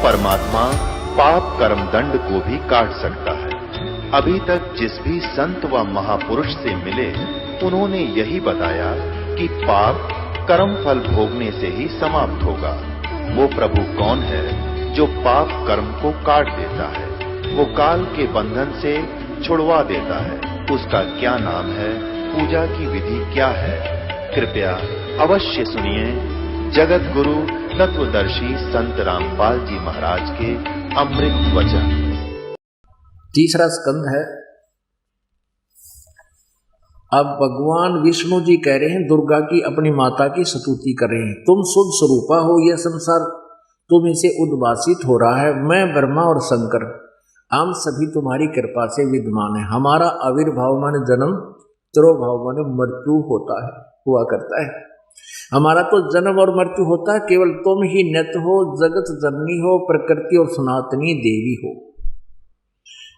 परमात्मा पाप कर्म दंड को भी काट सकता है। अभी तक जिस भी संत व महापुरुष से मिले उन्होंने यही बताया कि पाप कर्म फल भोगने से ही समाप्त होगा। वो प्रभु कौन है जो पाप कर्म को काट देता है, वो काल के बंधन से छुड़वा देता है। उसका क्या नाम है, पूजा की विधि क्या है? कृपया अवश्य सुनिए जगत गुरु तत्वदर्शी संत रामपाल जी महाराज के अमृत वचन। तीसरा स्कंद है। अब भगवान विष्णु जी कह रहे हैं, दुर्गा की अपनी माता की स्तुति कर रहे हैं। तुम शुद्ध स्वरूपा हो, यह संसार तुम इसे उद्भासित हो रहा है। मैं ब्रह्मा और शंकर हम सभी तुम्हारी कृपा से विद्यमान है। हमारा आविर्भाव माने जन्म, तिरोभाव माने मृत्यु होता है, हुआ करता है। हमारा तो जन्म और मृत्यु होता है, केवल तुम ही नित्य हो, जगत जननी हो, प्रकृति और सनातनी देवी हो।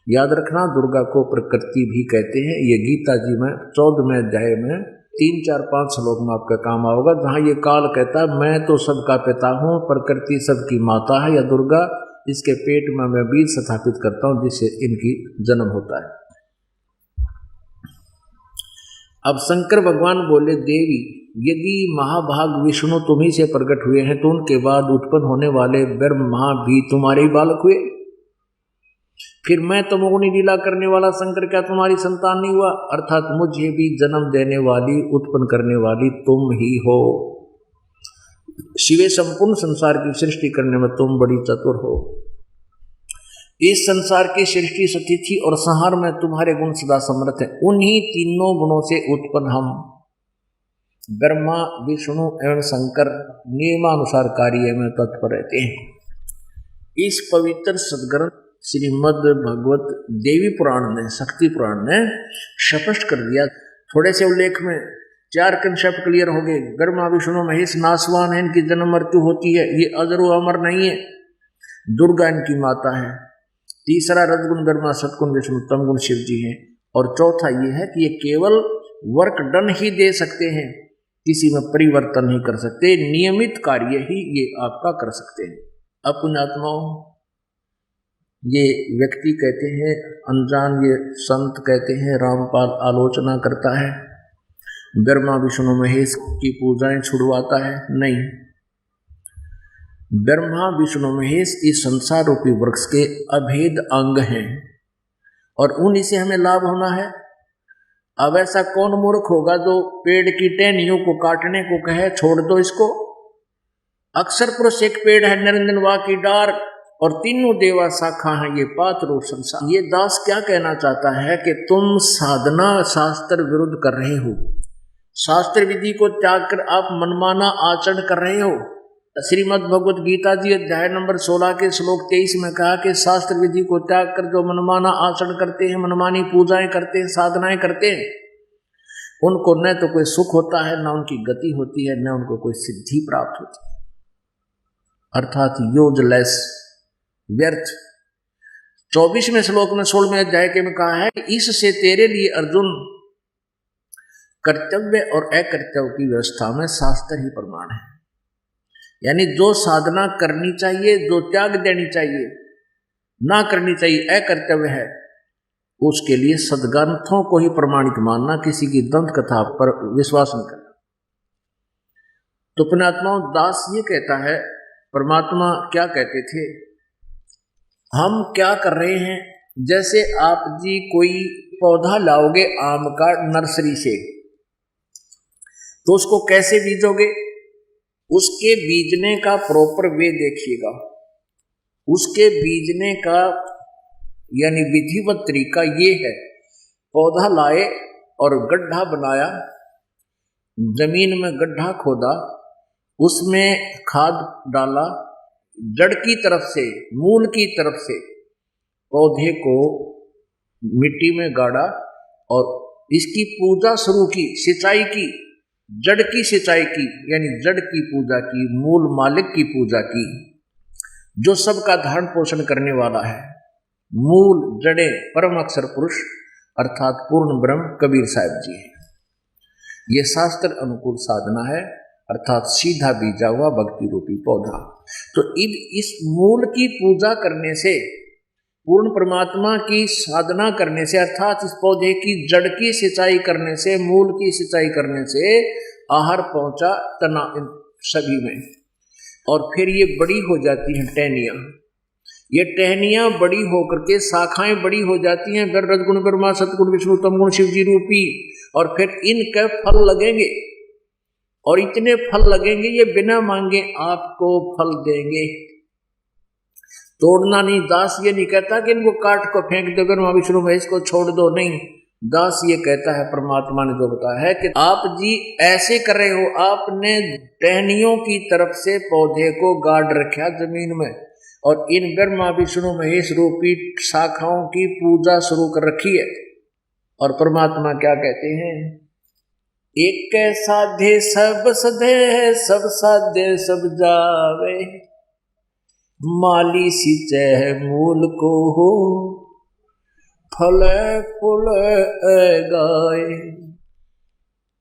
याद रखना, दुर्गा को प्रकृति भी कहते हैं। ये गीता जी में 14वें अध्याय में 3, 4, 5 श्लोक में आपका काम आओगा, जहाँ ये काल कहता है मैं तो सबका पिता हूँ, प्रकृति सबकी माता है, या दुर्गा इसके पेट में मैं बीज स्थापित करता हूँ जिससे इनकी जन्म होता है। अब शंकर भगवान बोले, देवी यदि महाभाग विष्णु तुम्ही से प्रकट हुए हैं तो उनके बाद उत्पन्न होने वाले ब्रह्मा भी तुम्हारे ही बालक हुए, फिर मैं तमोगुणी लीला करने वाला शंकर क्या तुम्हारी संतान नहीं हुआ? अर्थात मुझे भी जन्म देने वाली, उत्पन्न करने वाली तुम ही हो। शिवे संपूर्ण संसार की सृष्टि करने में तुम बड़ी चतुर हो। इस संसार की सृष्टि, स्थिति और संहार में तुम्हारे गुण सदा समर्थ है। उन्हीं तीनों गुणों से उत्पन्न हम ब्रह्मा, विष्णु एवं शंकर नियमानुसार कार्य में तत्पर रहते हैं। इस पवित्र सदग्रंथ श्रीमद् भगवत देवी पुराण ने, शक्ति पुराण ने स्पष्ट कर दिया। थोड़े से उल्लेख में 4 कंसेप्ट क्लियर हो गए। ब्रह्मा विष्णु महेश नासवान है, इनकी जन्म मृत्यु होती है, ये अजर व अमर नहीं है। दुर्गा इनकी माता है। तीसरा रजगुण ब्रह्मा, सतगुण विष्णु, तमगुण शिव जी हैं। और चौथा ये है कि ये केवल वर्क डन ही दे सकते हैं, किसी में परिवर्तन नहीं कर सकते, नियमित कार्य ही ये आपका कर सकते हैं। अपुण्यात्माओं, ये व्यक्ति कहते हैं अनजान, ये संत कहते हैं रामपाल आलोचना करता है, ब्रह्मा विष्णु महेश की पूजाएं छुड़वाता है। नहीं, ब्रह्मा विष्णु महेश इस संसार रूपी वृक्ष के अभेद अंग हैं और उन्हीं से हमें लाभ होना है। अब ऐसा कौन मूर्ख होगा जो पेड़ की टहनियों को काटने को कहे छोड़ दो इसको? अक्षर पुरुष एक पेड़ है, निरंजन वा की डार और तीनों देवा शाखा है, ये पात रूप संसार। ये दास क्या कहना चाहता है कि तुम साधना शास्त्र विरुद्ध कर रहे हो, शास्त्र विधि को त्याग कर आप मनमाना आचरण कर रहे हो। श्रीमद् भगवत गीता जी अध्याय नंबर 16 के श्लोक 23 में कहा कि शास्त्र विधि को त्याग कर जो मनमाना आचरण करते हैं, मनमानी पूजाएं करते हैं, साधनाएं करते हैं, उनको न तो कोई सुख होता है, न उनकी गति होती है, न उनको कोई सिद्धि प्राप्त होती है, अर्थात यूजलेस, व्यर्थ। 24वें श्लोक में 16वें अध्याय के में कहा है, इससे तेरे लिए अर्जुन कर्तव्य और अकर्तव्य की व्यवस्था में शास्त्र ही प्रमाण है। यानी जो साधना करनी चाहिए, जो त्याग देनी चाहिए, ना करनी चाहिए, अकर्तव्य है, उसके लिए सद्ग्रंथों को ही प्रमाणित मानना, किसी की दंत कथा पर विश्वास नहीं करना। तो पुण्यात्माओं, दास ये कहता है, परमात्मा क्या कहते थे, हम क्या कर रहे हैं? जैसे आप जी कोई पौधा लाओगे आम का नर्सरी से, तो उसको कैसे बीजोगे? उसके बीजने का प्रॉपर वे देखिएगा। उसके बीजने का यानी विधिवत तरीका ये है, पौधा लाए और गड्ढा बनाया, जमीन में गड्ढा खोदा, उसमें खाद डाला, जड़ की तरफ से, मूल की तरफ से पौधे को मिट्टी में गाड़ा और इसकी पूजा शुरू की, सिंचाई की, जड़ की सिंचाई की, यानी जड़ की पूजा की, मूल मालिक की पूजा की, जो सबका धारण पोषण करने वाला है। मूल जड़े परम अक्षर पुरुष अर्थात पूर्ण ब्रह्म कबीर साहब जी हैं। ये शास्त्र अनुकूल साधना है, अर्थात सीधा बीजा हुआ भक्ति रूपी पौधा। तो इस मूल की पूजा करने से, पूर्ण परमात्मा की साधना करने से, अर्थात इस पौधे की जड़ की सिंचाई करने से, मूल की सिंचाई करने से आहार पहुंचा तना सभी में। और फिर ये बड़ी हो जाती हैं टहनियाँ। ये टहनियाँ बड़ी होकर के शाखाएं बड़ी हो जाती हैं, गर रजगुण ब्रह्मा सतगुण विष्णु तमगुण शिव जी रूपी। और फिर इनके फल लगेंगे, और इतने फल लगेंगे ये बिना मांगे आपको फल देंगे। तोड़ना नहीं। दास ये नहीं कहता कि इनको काट को फेंक दो, ब्रह्मा विष्णु महेश को छोड़ दो, नहीं। दास ये कहता है, परमात्मा ने जो बताया है कि आप जी ऐसे कर रहे हो, आपने टहनियों की तरफ से पौधे को गाड़ रखा जमीन में, और इन ब्रह्मा विष्णु महेश रूपी शाखाओं की पूजा शुरू कर रखी है। और परमात्मा क्या कहते हैं, एक साधे सब सधे, सब साधे सब जावे, माली सिंचे मूल को हो, फल फूल गाए।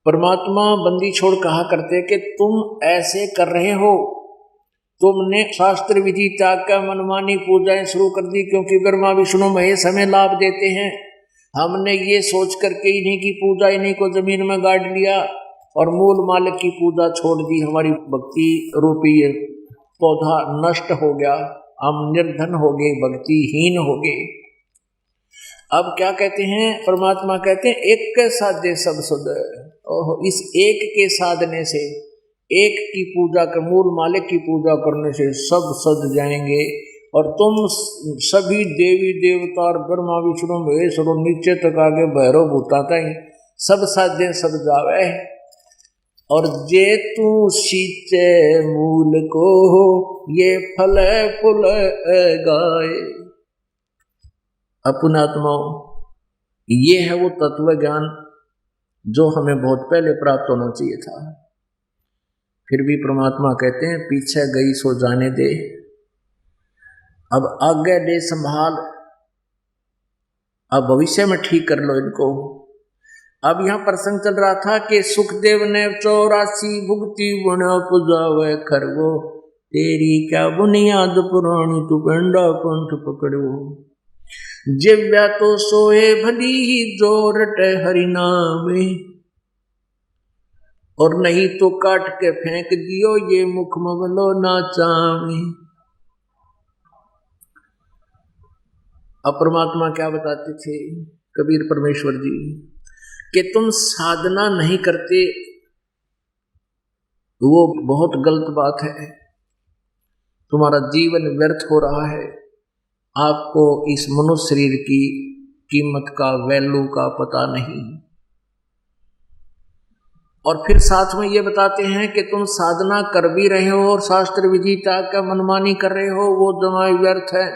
परमात्मा बंदी छोड़ कहा करते कि तुम ऐसे कर रहे हो, तुमने शास्त्र विधि त्याग कर मनमानी पूजाएं शुरू कर दी, क्योंकि ब्रह्मा विष्णु महेश हमें लाभ देते हैं। हमने ये सोच करके इन्हीं की पूजा, इन्हीं को जमीन में गाड़ लिया और मूल मालिक की पूजा छोड़ दी। हमारी भक्ति रूपी पौधा नष्ट हो गया, हम निर्धन हो गए, भक्तिहीन हो गए। अब क्या कहते हैं परमात्मा, कहते हैं एक के साधे सब सुध। इस एक के साधने से, एक की पूजा कर, मूल मालिक की पूजा करने से सब सद जाएंगे। और तुम सभी देवी देवता और ब्रह्मा विष्णु महेश और नीचे तक आगे भैरव भूताता ही सब साधे सब जावे। और जे तू सींचे मूल को, ये फल फूल गाए। अपनात्माओं, ये है वो तत्व ज्ञान जो हमें बहुत पहले प्राप्त होना चाहिए था। फिर भी परमात्मा कहते हैं पीछे गई सो जाने दे, अब आगे ले संभाल, अब भविष्य में ठीक कर लो इनको। अब यहाँ प्रसंग चल रहा था कि सुखदेव ने 84 भुगती बना पुजावे खरगो, तेरी क्या बुनियाद पुरानी तू गंडा पंथ पकड़ो। जिव्या तो सोए भली ही जोरट हरिनामे, और नहीं तो काट के फेंक दियो ये मुख मवलो नाचावे। अब परमात्मा क्या बताते थे कबीर परमेश्वर जी, कि तुम साधना नहीं करते, वो बहुत गलत बात है, तुम्हारा जीवन व्यर्थ हो रहा है, आपको इस मनुष्य शरीर की कीमत का, वैल्यू का पता नहीं। और फिर साथ में ये बताते हैं कि तुम साधना कर भी रहे हो और शास्त्र विधि त्याग का मनमानी कर रहे हो, वो तुम्हारी व्यर्थ है।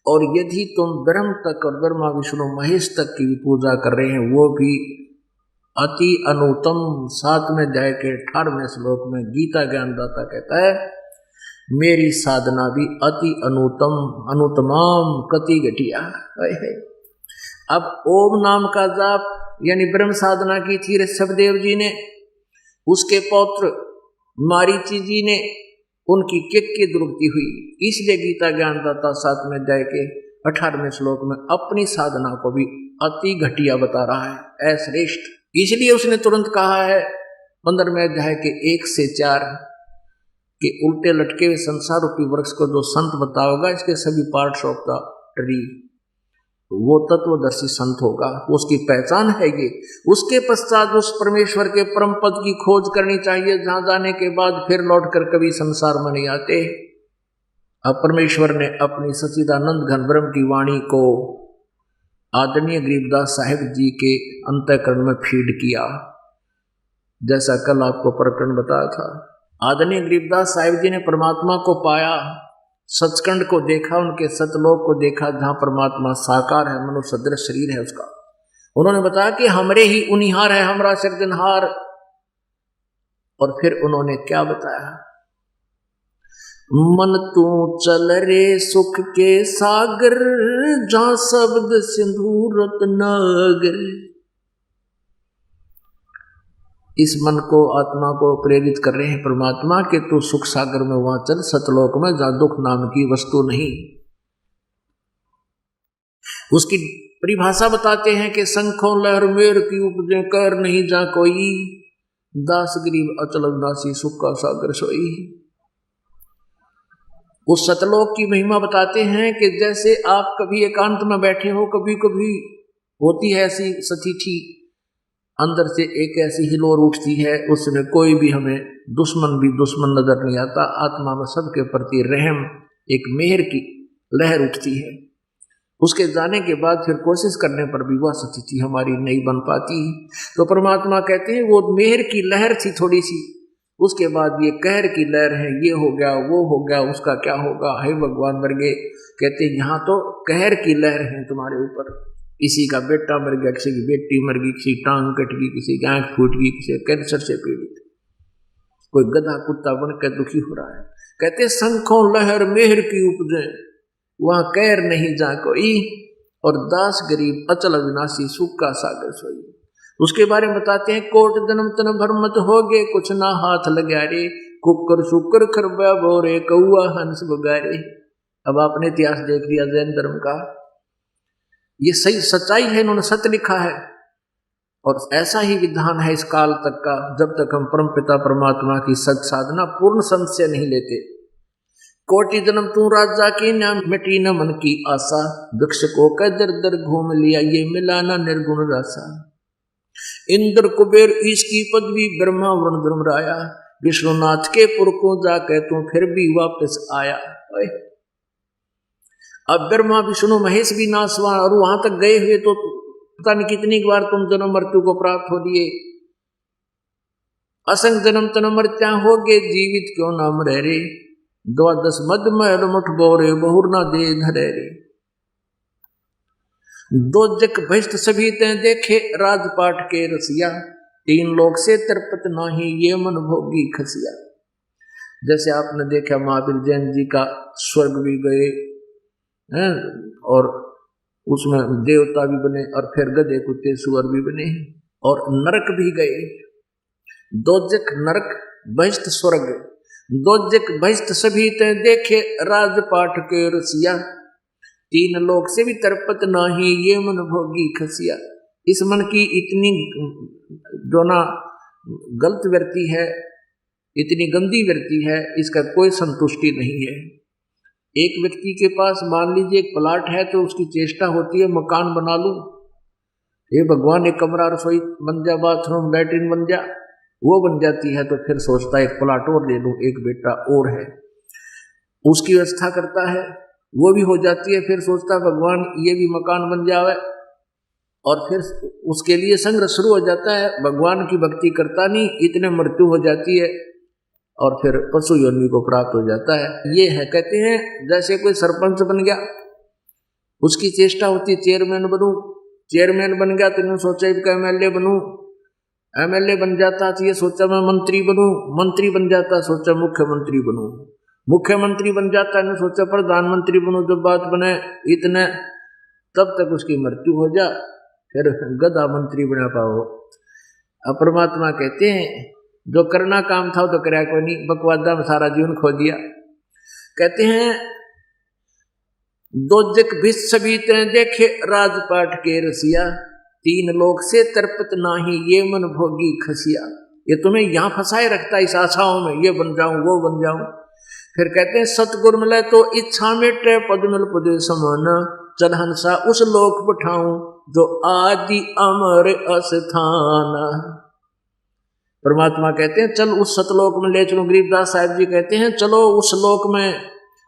और यदि तुम ब्रह्म तक और ब्रह्मा विष्णु महेश तक की भी पूजा कर रहे हैं, वो भी अति अनुत्तम। 7वें अध्याय के 18वें श्लोक में गीता ज्ञानदाता कहता है, मेरी साधना भी अति अनुत्तम, अनुत्तमाम कति घटिया। अब ओम नाम का जाप यानी ब्रह्म साधना की थी ऋषभदेव जी ने, उसके पौत्र मारीची जी ने, उनकी किक की दुर्गति हुई। इसलिए गीता ज्ञानदाता 7वें अध्याय के 18वें श्लोक में अपनी साधना को भी अति घटिया बता रहा है, अश्रेष्ठ। इसलिए उसने तुरंत कहा है 15वें अध्याय के 1 से 4 के उल्टे लटके हुए संसार रूपी वृक्ष को जो संत बताओगा, इसके सभी पार्ट्स ऑफ द ट्री, वो तत्वदर्शी संत होगा, उसकी पहचान है ये। उसके पश्चात उस परमेश्वर के परम पद की खोज करनी चाहिए, जहां जाने के बाद फिर लौटकर कभी संसार में नहीं आते। अब परमेश्वर ने अपनी सच्चिदानंद घन ब्रह्म की वाणी को आदरणीय गरीबदास साहिब जी के अंतःकरण में फीड किया, जैसा कल आपको प्रकरण बताया था। आदरणीय गरीबदास साहिब जी ने परमात्मा को पाया, सचखंड को देखा, उनके सतलोक को देखा, जहां परमात्मा साकार है, मनुष्य सदृश शरीर है उसका। उन्होंने बताया कि हमरे ही उनिहार है, हमरा सिरजनहार। और फिर उन्होंने क्या बताया, मन तू चल रे सुख के सागर, जहां शब्द सिंधु रत्नागर। इस मन को, आत्मा को प्रेरित कर रहे हैं परमात्मा के तू सुख सागर में वहां चल, सतलोक में जहां दुख नाम की वस्तु नहीं। उसकी परिभाषा बताते हैं कि शंखों लहर मेर की उपजे, कर नहीं जा कोई, दास गरीब अचल अविनाशी सुख का सागर सोई। उस सतलोक की महिमा बताते हैं कि जैसे आप कभी एकांत में बैठे हो, कभी कभी होती है ऐसी सतीठी, अंदर से एक ऐसी हिलोर उठती है, उसमें कोई भी हमें दुश्मन भी दुश्मन नजर नहीं आता, आत्मा में सबके प्रति रहम, एक मेहर की लहर उठती है। उसके जाने के बाद फिर कोशिश करने पर भी वह स्थिति हमारी नहीं बन पाती। तो परमात्मा कहते हैं वो मेहर की लहर थी थोड़ी सी, उसके बाद ये कहर की लहर है, ये हो गया वो हो गया, उसका क्या होगा, हे भगवान मर गए। कहते हैं यहाँ तो कहर की लहर है तुम्हारे ऊपर, किसी का बेटा मर गया, किसी की बेटी मर गई, किसी टांग कट गई, किसी की आंख फूट गई, किसी कैंसर से पीड़ित, कोई गधा कुत्ता बन कर दुखी हो रहा है। कहते शंखों लहर मेहर की उपजे, वहां कैर नहीं जा कोई, और दास गरीब अचल अविनाशी सुख का सागर सोई। उसके बारे में बताते हैं कोट जन्म तन भरमत हो गए, कुछ ना हाथ लगा रे, कुकर शुक्र खरबा बोरे, कौआ हंस बगारे। अब आपने इतिहास देख लिया जैन धर्म का, ये सही सच्चाई है, इन्होंने सत्य लिखा है, और ऐसा ही विधान है इस काल तक का, जब तक हम परम पिता परमात्मा की सत साधना पूर्ण संशय नहीं लेते। कोटि जन्म तू राजा की ना मिटी न मन की आशा, वृक्ष को कह दर दर घूम लिया, ये मिला ना निर्गुण रासा। इंद्र कुबेर ईश की पदवी, ब्रह्मा वरुण धर्मराया, विष्णुनाथ के पुर को जाके तू फिर भी वापस आया। अब ब्रह्मा विष्णु महेश भी नासवा, और वहां तक गए हुए तो पता नहीं कितनी बार तुम जन्म मृत्यु को प्राप्त हो लिए। असंग जन्म तन मृत्या हो गए, जीवित क्यों नाम रह रे, द्वादश मद महल मुठ बोरे, बहुर ना दे धरे रे। दो जक भ्रष्ट सभी ते देखे, राजपाट के रसिया, तीन लोग से तरपत नाही, ये मन भोगी खसिया। जैसे आपने देखा महावीर जैन जी का स्वर्ग भी गए हैं, और उसमें देवता भी बने, और फिर गधे कुत्ते सुअर भी बने, और नरक भी गए। दोजक नरक बहिष्ट स्वर्ग, दोजक बहिष्ट सभी ते देखे, राजपाट के रसिया, तीन लोक से भी तरपत नाही, ये मन भोगी खसिया। इस मन की इतनी जो ना गलत वृत्ति है, इतनी गंदी वृत्ति है, इसका कोई संतुष्टि नहीं है। एक व्यक्ति के पास मान लीजिए एक प्लाट है, तो उसकी चेष्टा होती है मकान बना लूं, ये भगवान एक कमरा रसोई बन जा, बाथरूम लैट्रिन बन जा, वो बन जाती है तो फिर सोचता है एक प्लाट और ले लूं, एक बेटा और है, उसकी व्यवस्था करता है, वो भी हो जाती है, फिर सोचता है भगवान ये भी मकान बन जावे, और फिर उसके लिए संघर्ष शुरू हो जाता है, भगवान की भक्ति करता नहीं, इतने मृत्यु हो जाती है, और फिर पशु योनि को प्राप्त हो जाता है। ये है, कहते हैं जैसे कोई सरपंच बन गया, उसकी चेष्टा होती है चेयरमैन बनूं, चेयरमैन बन गया तो इन्होंने सोचा कि एमएलए बनूं, एमएलए बन जाता तो ये सोचा मैं मंत्री बनूं, मंत्री बन जाता सोचा मुख्यमंत्री बनूं, मुख्यमंत्री बन जाता इन्होंने सोचा प्रधानमंत्री बनूं। जब बात बने इतने, तब तक उसकी मृत्यु हो जा, फिर गधा मंत्री बना पाओ। अब परमात्मा कहते हैं जो करना काम था वो तो कराया कोई नहीं, बकवादा में सारा जीवन खो दिया। कहते हैं दो जक भिष सभी ते देखे, राजपाट के रसिया, तीन लोग से तरपत नाही, ये मन भोगी खसिया। ये तुम्हें यहाँ फंसाए रखता है इस आशाओं में, ये बन जाऊं वो बन जाऊं। फिर कहते हैं सतगुर मिले तो इच्छा मिटे, पद मिल पदे समान, चल हंसा उस लोक पठाऊं, जो आदि अमर अस्थान। परमात्मा कहते हैं चल उस सतलोक में ले चलो। गरीबदास साहिब जी कहते हैं चलो उस लोक में,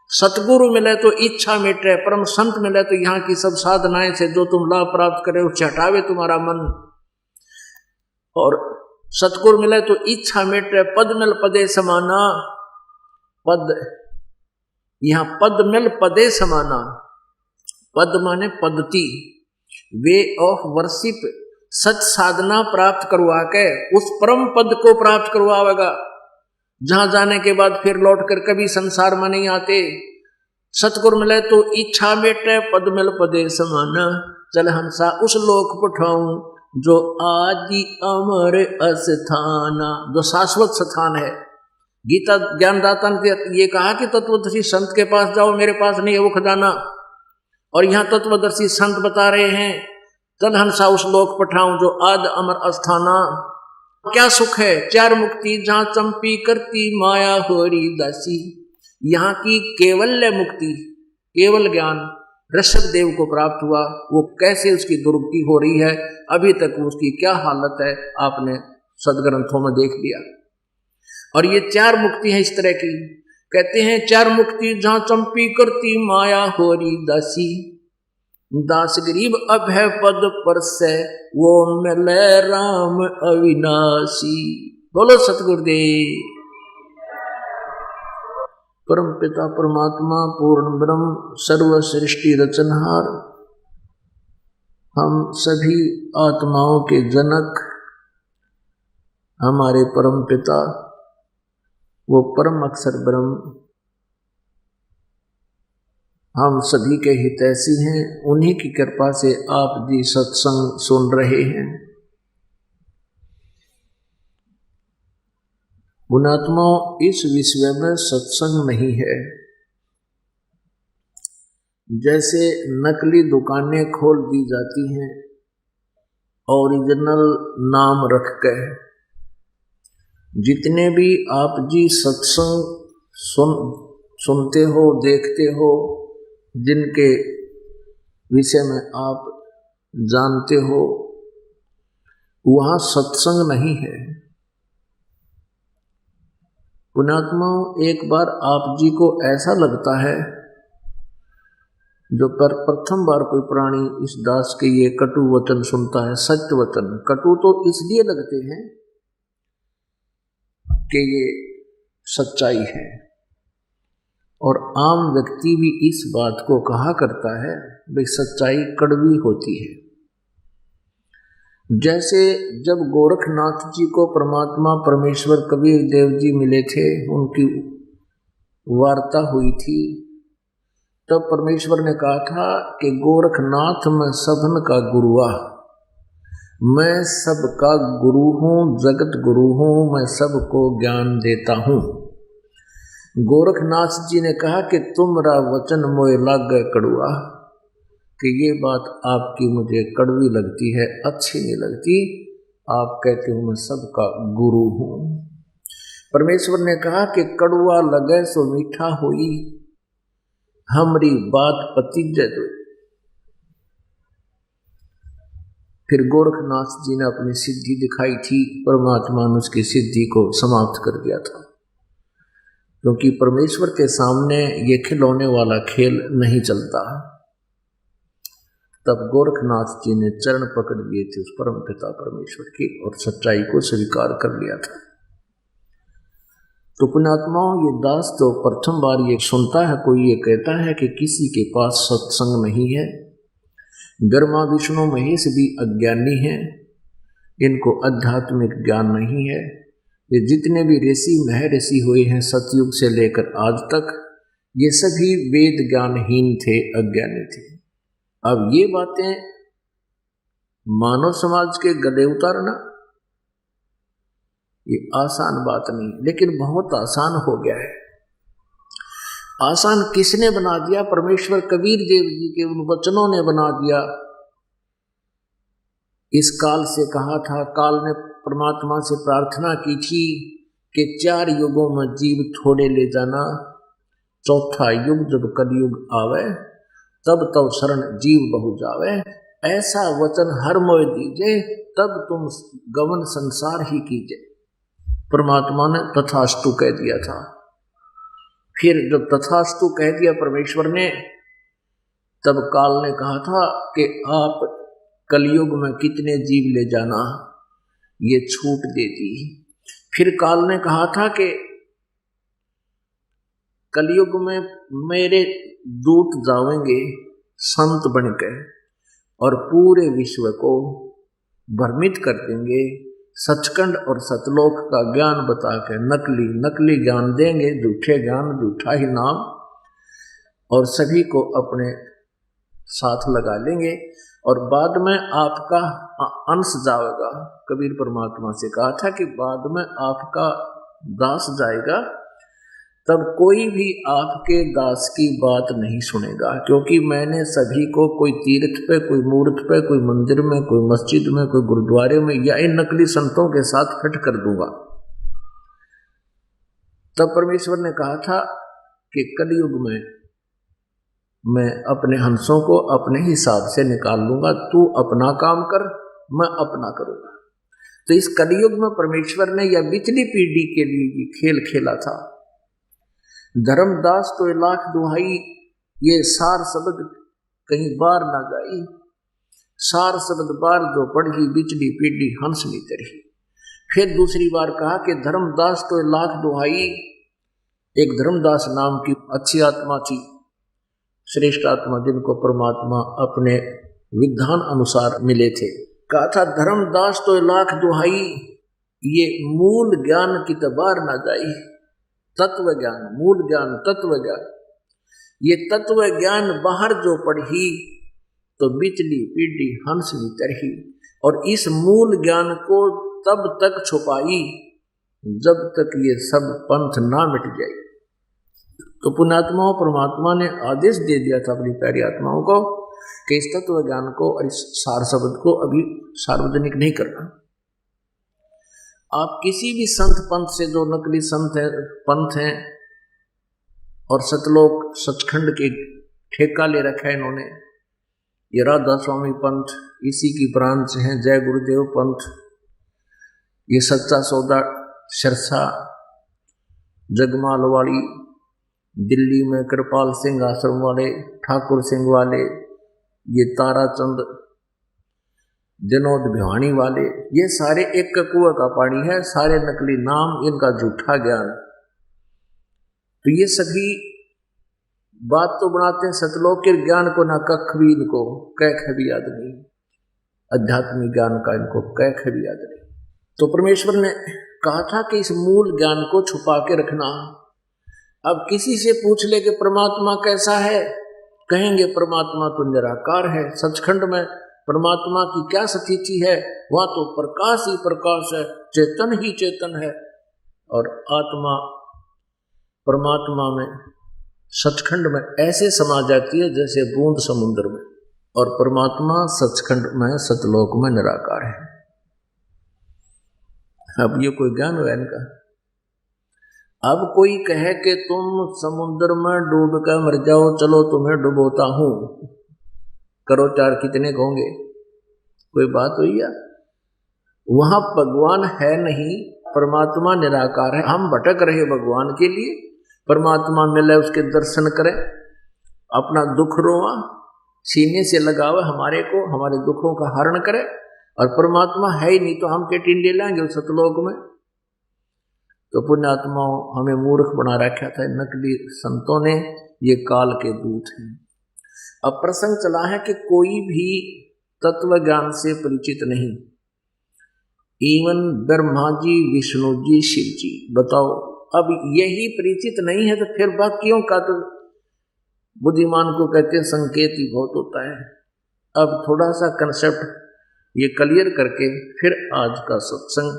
सतगुरु मिले तो इच्छा मिटे, परम संत मिले तो यहाँ की सब साधनाएं से जो तुम लाभ प्राप्त करे उससे हटावे तुम्हारा मन, और सतगुरु मिले तो इच्छा मिटे, पद मिल पदे समाना। पद, यहाँ पद मिल पदे समाना, पद माने पद्धति, वे ऑफ वर्शिप, सच साधना प्राप्त करवा के उस परम पद को प्राप्त करवाएगा, जहां जाने के बाद फिर लौट कर कभी संसार में नहीं आते। सतगुरु मिले तो इच्छा मिटे, पद मिल पदे समान, चल हंसा उस लोक पठाऊं, जो आदि अमर अस्थाना, जो शाश्वत स्थान है। गीता ज्ञानदाता ने ये कहा कि तत्वदर्शी संत के पास जाओ, मेरे पास नहीं है वो खजाना। और यहाँ तत्वदर्शी संत बता रहे हैं तदहंसा उस लोक पठाऊं जो आद अमर अस्थाना। क्या सुख है, चार मुक्ति जहाँ चंपी करती माया होरी दासी। यहाँ की केवल्य मुक्ति, केवल ज्ञान ऋषभ देव को प्राप्त हुआ। वो कैसे उसकी दुर्गति हो रही है, अभी तक उसकी क्या हालत है, आपने सदग्रंथों में देख लिया। और ये चार मुक्ति है इस तरह की, कहते हैं चार मुक्ति जहाँ चंपी करती माया होरी दासी। दास गरीब अभय पद पर से वो मिले राम अविनाशी। बोलो सतगुरुदेव। परम पिता परमात्मा पूर्ण ब्रह्म सर्व सृष्टि रचनहार, हम सभी आत्माओं के जनक हमारे परम पिता वो परम अक्षर ब्रह्म हम सभी के हितैषी हैं। उन्हीं की कृपा से आप जी सत्संग सुन रहे हैं। पुण्यात्माओं, इस विश्व में सत्संग नहीं है। जैसे नकली दुकानें खोल दी जाती हैं ओरिजिनल नाम रख कर, जितने भी आप जी सत्संग सुनते हो, देखते हो, जिनके विषय में आप जानते हो, वहाँ सत्संग नहीं है। पुण्यात्माओं, एक बार आप जी को ऐसा लगता है, जो पर प्रथम बार कोई प्राणी इस दास के ये कटु वचन सुनता है, सत्य वचन, कटु तो इसलिए लगते हैं कि ये सच्चाई है, और आम व्यक्ति भी इस बात को कहा करता है भाई सच्चाई कड़वी होती है। जैसे जब गोरखनाथ जी को परमात्मा परमेश्वर कबीर देव जी मिले थे, उनकी वार्ता हुई थी, तब परमेश्वर ने कहा था कि गोरखनाथ मैं सबन का गुरुआ, मैं सबका गुरु हूँ, जगत गुरु हूँ, मैं सबको ज्ञान देता हूँ। गोरखनाथ जी ने कहा कि तुमरा वचन मोय लागे कड़ुआ, कि ये बात आपकी मुझे कड़वी लगती है, अच्छी नहीं लगती। आप कहते हो मैं सबका गुरु हूँ। परमेश्वर ने कहा कि कड़ुआ लगे सो मीठा होई, हमरी बात पतिज्य दो। फिर गोरखनाथ जी ने अपनी सिद्धि दिखाई थी, परमात्मा ने उसकी सिद्धि को समाप्त कर दिया था, क्योंकि परमेश्वर के सामने ये खिलौने वाला खेल नहीं चलता। तब गोरखनाथ जी ने चरण पकड़ लिए थे उस परम पिता परमेश्वर की, और सच्चाई को स्वीकार कर लिया था। तो पुण्यात्माओं, ये दास तो प्रथम बार ये सुनता है, कोई ये कहता है कि किसी के पास सत्संग नहीं है। ब्रह्मा विष्णु महेश भी अज्ञानी हैं, इनको आध्यात्मिक ज्ञान नहीं है। ये जितने भी ऋषि महर्षि हुए हैं सतयुग से लेकर आज तक, ये सभी वेद ज्ञानहीन थे, अज्ञानी थे। अब ये बातें मानव समाज के गले उतारना ये आसान बात नहीं, लेकिन बहुत आसान हो गया है। आसान किसने बना दिया? परमेश्वर कबीर देव जी के उन वचनों ने बना दिया। इस काल से कहा था, काल ने परमात्मा से प्रार्थना की थी कि 4 युगों में जीव थोड़े ले जाना, चौथा युग जब कलयुग आवे तब तो शरण जीव बहु जावे, ऐसा वचन हर मोय दीजे, तब तुम गमन संसार ही कीजिए। परमात्मा ने तथास्तु कह दिया था। फिर जब तथास्तु कह दिया परमेश्वर ने, तब काल ने कहा था कि आप कलयुग में कितने जीव ले जाना, ये छूट दे दी। फिर काल ने कहा था कि कलयुग में मेरे दूत जाएंगे संत बनकर और पूरे विश्व को भ्रमित कर देंगे, सचखंड और सतलोक का ज्ञान बताकर नकली ज्ञान देंगे, झूठे ज्ञान, झूठा ही नाम, और सभी को अपने साथ लगा लेंगे। और बाद में आपका अंश जाएगा। कबीर परमात्मा से कहा था कि बाद में आपका दास जाएगा, तब कोई भी आपके दास की बात नहीं सुनेगा, क्योंकि मैंने सभी को कोई तीर्थ पे, कोई मूर्त पे, कोई मंदिर में, कोई मस्जिद में, कोई गुरुद्वारे में या इन नकली संतों के साथ फिट कर दूंगा। तब परमेश्वर ने कहा था कि कलयुग में मैं अपने हंसों को अपने हिसाब से निकाल लूंगा, तू अपना काम कर, मैं अपना करूंगा। तो इस कलयुग में परमेश्वर ने यह पिछली पीढ़ी के लिए खेल खेला था। धर्मदास तो लाख दुहाई, ये सार शब्द कहीं बार ना गाई, सार शब्द बार जो पढ़ी बिचली पीढ़ी हंस नी तरही। फिर दूसरी बार कहा कि धर्मदास तो लाख दुहाई। एक धर्मदास नाम की अच्छी आत्मा थी, श्रेष्ठ आत्मा, जिनको परमात्मा अपने विधान अनुसार मिले थे। कहा था धर्मदास तो लाख दुहाई, ये मूल ज्ञान की तबार ना जाई। तत्व ज्ञान, मूल ज्ञान, तत्व ज्ञान, ये तत्व ज्ञान बाहर जो पढ़ी तो बिचली पीढ़ी हंस नी तरही। और इस मूल ज्ञान को तब तक छुपाई जब तक ये सब पंथ ना मिट जाए। तो पुण्यात्माओं, परमात्मा ने आदेश दे दिया था अपनी प्यारी आत्माओं को कि इस तत्व ज्ञान को और इस सार शब्द को अभी सार्वजनिक नहीं करना। आप किसी भी संत पंथ से, जो नकली संत है, पंथ हैं और सतलोक सचखंड के ठेका ले रखा है इन्होंने, ये राधा स्वामी पंथ इसी की ब्रांच हैं, जय गुरुदेव पंथ, ये सच्चा सौदा सिरसा जगमालवाड़ी, दिल्ली में कृपाल सिंह आश्रम वाले, ठाकुर सिंह वाले, ये ताराचंद जनोद भिवानी वाले, ये सारे एक कुआं का पानी है, सारे नकली नाम, इनका झूठा ज्ञान। तो ये सभी बात तो बनाते हैं सतलोक के ज्ञान को, ना कख भी इनको कैख भी याद नहीं, आध्यात्मिक ज्ञान का इनको कैख भी याद नहीं। तो परमेश्वर ने कहा था कि इस मूल ज्ञान को छुपा के रखना। अब किसी से पूछ ले कि परमात्मा कैसा है, कहेंगे परमात्मा तो निराकार है। सचखंड में परमात्मा की क्या स्थिति है, वहां तो प्रकाश ही प्रकाश है, चेतन ही चेतन है। और आत्मा परमात्मा में, सचखंड में ऐसे समा जाती है जैसे बूंद समुद्र में, और परमात्मा सचखंड में, सतलोक में निराकार है। अब ये कोई ज्ञान हुआ इनका। अब कोई कहे कि तुम समुद्र में डूब कर मर जाओ, चलो तुम्हें डुबोता हूं, करो चार, कितने कहोगे? कोई बात हुई या? वहां भगवान है नहीं, परमात्मा निराकार है। हम भटक रहे भगवान के लिए, परमात्मा मिले उसके दर्शन करें, अपना दुख रोआ सीने से लगावे हमारे को, हमारे दुखों का हरण करे। और परमात्मा है ही नहीं तो हम के टिंडे लाएंगे उस सतलोक में। तो पुण्यात्माओं, हमें मूर्ख बना रखा था नकली संतों ने, ये काल के दूत हैं। अब प्रसंग चला है कि कोई भी तत्व ज्ञान से परिचित नहीं, इवन ब्रह्मा जी, विष्णु जी, शिव जी। बताओ, अब यही परिचित नहीं है तो फिर बाकियों का तो बुद्धिमान को कहते हैं संकेत ही बहुत होता है। अब थोड़ा सा कंसेप्ट ये क्लियर करके फिर आज का सत्संग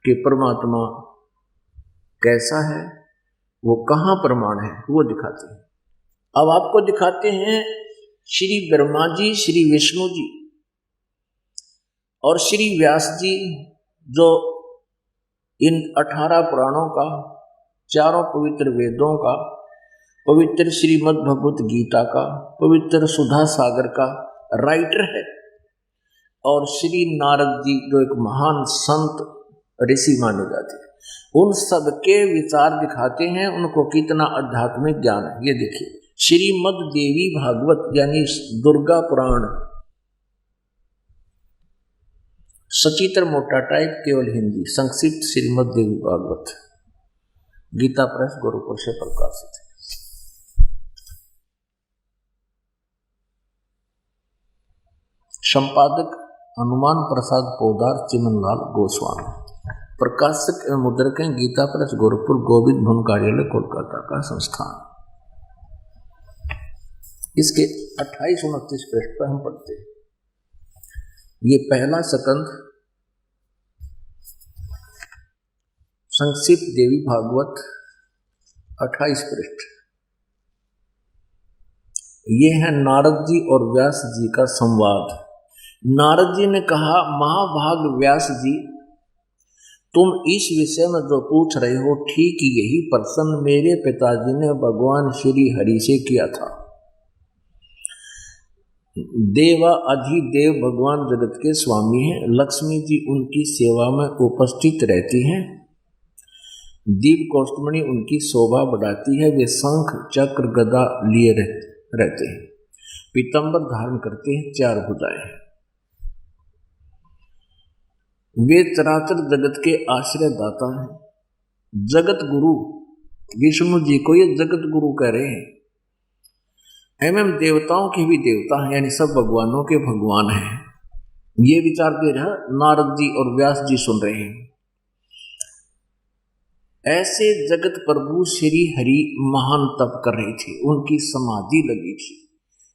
कि परमात्मा कैसा है, वो कहाँ प्रमाण है, वो दिखाते हैं। अब आपको दिखाते हैं श्री ब्रह्मा जी, श्री विष्णु जी और श्री व्यास जी, जो इन 18 पुराणों का, चारों पवित्र वेदों का, पवित्र श्रीमद् भगवत गीता का, पवित्र सुधा सागर का राइटर है। और श्री नारद जी, जो एक महान संत ऋषि माने जाते हैं, उन सब के विचार दिखाते हैं उनको कितना आध्यात्मिक ज्ञान है। ये देखिए, श्रीमद् देवी भागवत यानी दुर्गा पुराण, सचित्र मोटा टाइप, केवल हिंदी, संक्षिप्त श्रीमद् देवी भागवत, गीता प्रेस गोरखपुर से प्रकाशित है। संपादक हनुमान प्रसाद पोदार, चिमनलाल गोस्वामी। प्रकाशक एवं मुद्रक हैं गीता प्रेस गोरखपुर, गोविंद भवन कार्यालय कोलकाता का संस्थान। इसके 28-29 पृष्ठ पर हम पढ़ते हैं। ये पहला स्कंद संक्षिप्त देवी भागवत 28 पृष्ठ। ये है नारद जी और व्यास जी का संवाद। नारद जी ने कहा, महाभाग व्यास जी, तुम इस विषय में जो पूछ रहे हो ठीक यही प्रश्न मेरे पिताजी ने भगवान श्री हरि से किया था। देवा अधिदेव भगवान जगत के स्वामी हैं। लक्ष्मी जी उनकी सेवा में उपस्थित रहती हैं। दीप कौस्तुमणि उनकी शोभा बढ़ाती है। वे शंख चक्र गदा लिए रहते हैं, पीतांबर धारण करते हैं, 4 भुजाएं। वे चराचर जगत के आश्रय दाता हैं। जगत गुरु विष्णु जी को ये जगत गुरु कह रहे हैं। एवं देवताओं के भी देवता हैं, यानी सब भगवानों के भगवान हैं। ये विचार दे रहा नारद जी और व्यास जी सुन रहे हैं। ऐसे जगत प्रभु श्री हरि महान तप कर रहे थे, उनकी समाधि लगी थी।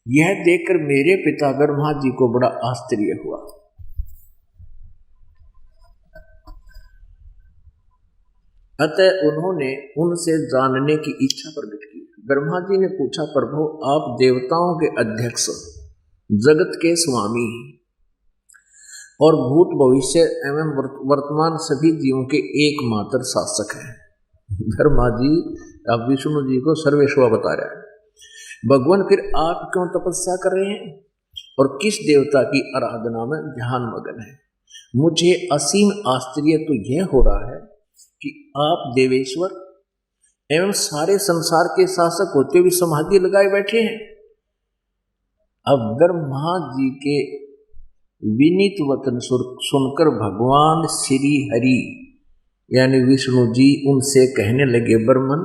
यह देखकर मेरे पिता ब्रह्मा जी को बड़ा आश्चर्य हुआ। अतः उन्होंने उनसे जानने की इच्छा प्रकट की। ब्रह्मा जी ने पूछा, प्रभु आप देवताओं के अध्यक्ष, जगत के स्वामी और भूत भविष्य एवं वर्तमान सभी जीवों के एकमात्र शासक हैं। ब्रह्मा जी अब विष्णु जी को सर्वेश्वर बता रहा है। भगवान फिर आप क्यों तपस्या कर रहे हैं और किस देवता की आराधना में ध्यान मगन है? मुझे असीम आश्चर्य तो यह हो रहा है कि आप देवेश्वर एवं सारे संसार के शासक होते हुए समाधि लगाए बैठे हैं। अब ब्रह्मा जी के विनीत वचन सुनकर भगवान श्री हरि यानी विष्णु जी उनसे कहने लगे, ब्रह्मन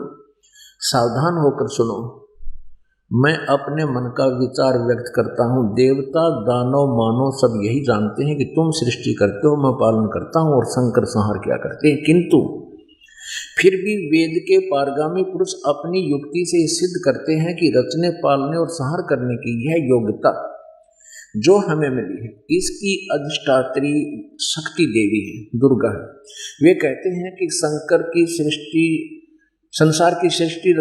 सावधान होकर सुनो, मैं अपने मन का विचार व्यक्त करता हूँ। देवता दानव मानव सब यही जानते हैं कि तुम सृष्टि करते हो, मैं पालन करता हूँ और संकर संहार क्या करते हैं। किंतु फिर भी वेद के पारगामी पुरुष अपनी युक्ति से सिद्ध करते हैं कि रचने पालने और संहार करने की यह योग्यता जो हमें मिली है, इसकी अधिष्ठात्री शक्ति देवी है, दुर्गा है। वे कहते हैं कि शंकर की सृष्टि, संसार की सृष्टि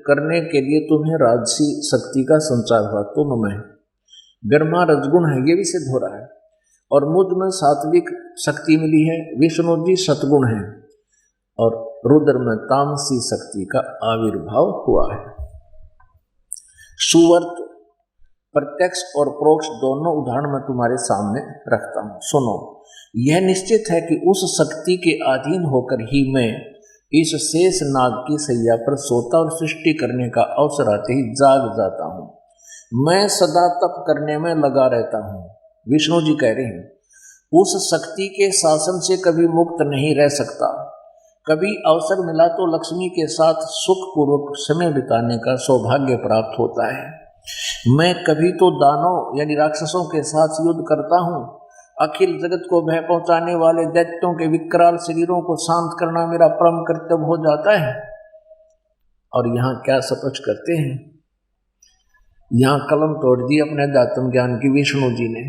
करने के लिए तुम्हें राजसी शक्ति का संचार हुआ, तुम में ब्रह्मा रजगुण है, ये भी सिद्ध हो रहा है, और मुझ में सात्विक शक्ति मिली है, विष्णु जी सतगुण है, और रुद्र में तामसी शक्ति का आविर्भाव हुआ है। सुवर्त प्रत्यक्ष और परोक्ष दोनों उदाहरण मैं तुम्हारे सामने रखता हूँ, सुनो। यह निश्चित है कि उस शक्ति के अधीन होकर ही मैं इस शेष नाग की सैया पर सोता और सृष्टि करने का अवसर आते ही जाग जाता हूँ। मैं सदा तप करने में लगा रहता हूँ। विष्णु जी कह रहे हैं, उस शक्ति के शासन से कभी मुक्त नहीं रह सकता। कभी अवसर मिला तो लक्ष्मी के साथ सुखपूर्वक समय बिताने का सौभाग्य प्राप्त होता है। मैं कभी तो दानव यानी राक्षसों के साथ युद्ध करता हूँ। अखिल जगत को भय पहुंचाने वाले दैत्यों के विकराल शरीरों को शांत करना मेरा परम कर्तव्य हो जाता है। और यहाँ क्या स्पष्ट करते हैं, यहाँ कलम तोड़ दी अपने दातम ज्ञान की विष्णु जी ने।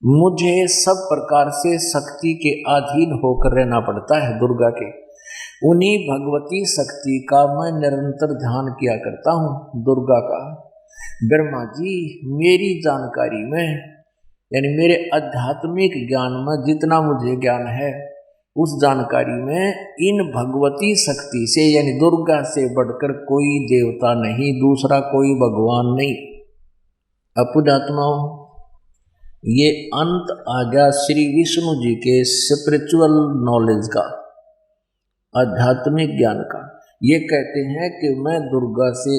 मुझे सब प्रकार से शक्ति के अधीन होकर रहना पड़ता है, दुर्गा के। उन्हीं भगवती शक्ति का मैं निरंतर ध्यान किया करता हूँ, दुर्गा का। ब्रह्मा जी, मेरी जानकारी में यानी मेरे आध्यात्मिक ज्ञान में जितना मुझे ज्ञान है, उस जानकारी में इन भगवती शक्ति से यानी दुर्गा से बढ़कर कोई देवता नहीं, दूसरा कोई भगवान नहीं। अपुजात्माओं, ये अंत आ गया श्री विष्णु जी के स्पिरिचुअल नॉलेज का, आध्यात्मिक ज्ञान का। ये कहते हैं कि मैं दुर्गा से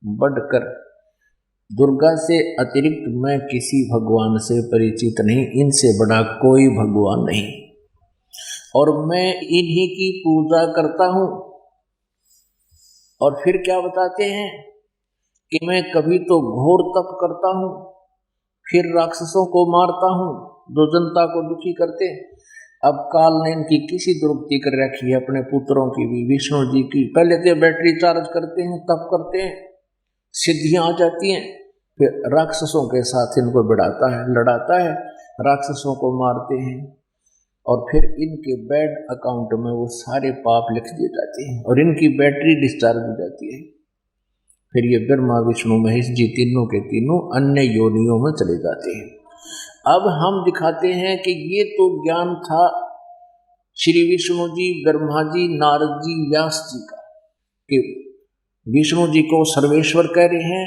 बढ़कर, दुर्गा से अतिरिक्त मैं किसी भगवान से परिचित नहीं, इनसे बड़ा कोई भगवान नहीं, और मैं इन्हीं की पूजा करता हूँ। और फिर क्या बताते हैं कि मैं कभी तो घोर तप करता हूँ, फिर राक्षसों को मारता हूँ जो जनता को दुखी करते। अब काल ने इनकी किसी दुर्गति कर रखी है, अपने पुत्रों की भी, विष्णु जी की। पहले तो बैटरी चार्ज करते हैं, तप करते हैं, सिद्धियां आ जाती हैं, फिर राक्षसों के साथ इनको लड़ाता है, राक्षसों को मारते हैं और फिर इनके बैड अकाउंट में वो सारे पाप लिख दिए जाते हैं और इनकी बैटरी डिस्चार्ज हो जाती है। फिर ये ब्रह्मा विष्णु महेश जी तीनों के तीनों अन्य योनियों में चले जाते हैं। अब हम दिखाते हैं कि ये तो ज्ञान था श्री विष्णु जी, ब्रह्मा जी, नारद जी, व्यास जी का, कि विष्णु जी को सर्वेश्वर कह रहे हैं,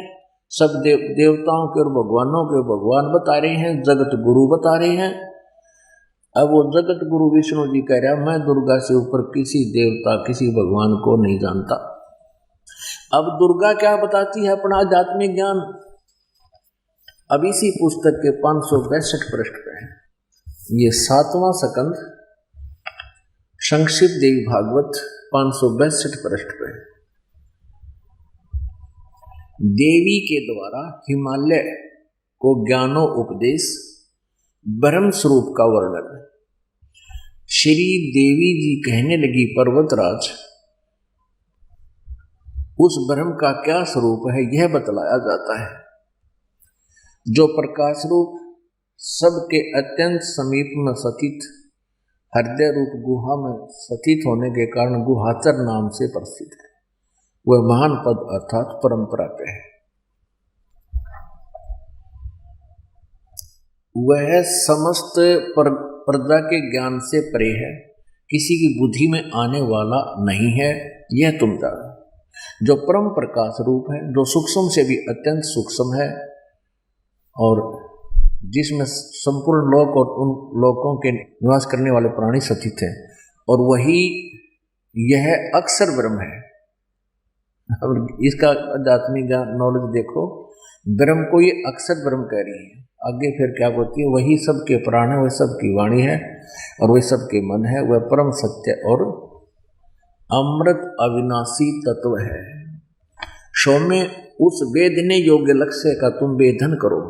सब देवताओं के और भगवानों के भगवान बता रहे हैं, जगत गुरु बता रहे हैं। अब वो जगत गुरु विष्णु जी कह रहा है मैं दुर्गा से ऊपर किसी देवता किसी भगवान को नहीं जानता। अब दुर्गा क्या बताती है अपना आध्यात्मिक ज्ञान, अब इसी पुस्तक के 562 पृष्ठ पे है, ये 7वां स्कंद संक्षिप्त देवी भागवत 562 पृष्ठ पे। देवी के द्वारा हिमालय को ज्ञानो उपदेश ब्रह्म स्वरूप का वर्णन। श्री देवी जी कहने लगी पर्वतराज, उस ब्रह्म का क्या स्वरूप है यह बतलाया जाता है, जो प्रकाश रूप सबके अत्यंत समीप में स्थित हृदय रूप गुहा में स्थित होने के कारण गुहाचर नाम से प्रसिद्ध है। वह महान पद अर्थात परंपरा पे है। वह समस्त प्रजा के ज्ञान से परे है, किसी की बुद्धि में आने वाला नहीं है, यह तुम जानो। जो परम प्रकाश रूप है, जो सूक्ष्म से भी अत्यंत सूक्ष्म है और जिसमें संपूर्ण लोक और उन लोकों के निवास करने वाले प्राणी स्थित हैं, और वही यह अक्षर ब्रह्म है। अब इसका आध्यात्मिक नॉलेज देखो, ब्रह्म को ये अक्षर ब्रह्म कह रही है। आगे फिर क्या बोलती है, वही सबके प्राण है, वह सबकी वाणी है और वह सबके मन है, वह परम सत्य और अमृत अविनाशी तत्व है। सौम्य उस वेदने योग्य लक्ष्य का तुम वेधन करो,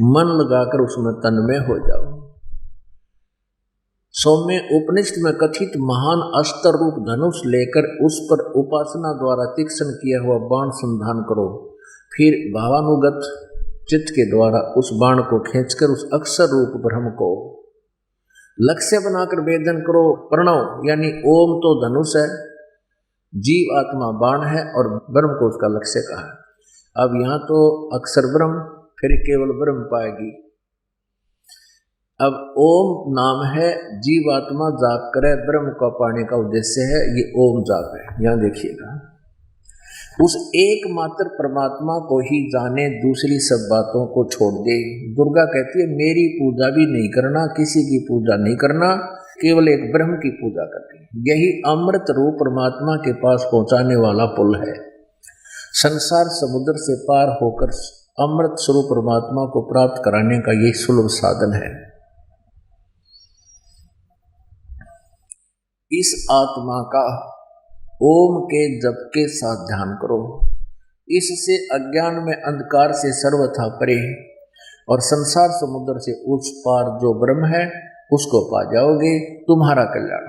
मन लगाकर उसमें तन्मय हो जाओ। सौम्य उपनिषद में कथित महान अस्त्र रूप धनुष लेकर उस पर उपासना द्वारा तीक्ष्ण किया हुआ बाण संधान करो, फिर भावानुगत चित्त के द्वारा उस बाण को खींचकर उस अक्षर रूप ब्रह्म को लक्ष्य बनाकर वेदन करो। प्रणव यानी ओम तो धनुष है, जीव आत्मा बाण है और ब्रह्म को उसका लक्ष्य कहा। अब यहाँ तो अक्षर ब्रह्म, फिर केवल ब्रह्म पाएगी। अब ओम नाम है, जीव आत्मा जाप करे, ब्रह्म को पाने का उद्देश्य है, ये ओम जाप है। यहाँ देखिएगा, उस एकमात्र परमात्मा को ही जाने, दूसरी सब बातों को छोड़ दे। दुर्गा कहती है मेरी पूजा भी नहीं करना, किसी की पूजा नहीं करना, केवल एक ब्रह्म की पूजा करनी। यही अमृत रूप परमात्मा के पास पहुंचाने वाला पुल है। संसार समुद्र से पार होकर अमृत स्वरूप परमात्मा को प्राप्त कराने का यही सुलभ साधन है। इस आत्मा का ओम के जप के साथ ध्यान करो, इससे अज्ञान में अंधकार से सर्वथा परे और संसार समुद्र से उस पार जो ब्रह्म है उसको पा जाओगे। तुम्हारा कल्याण।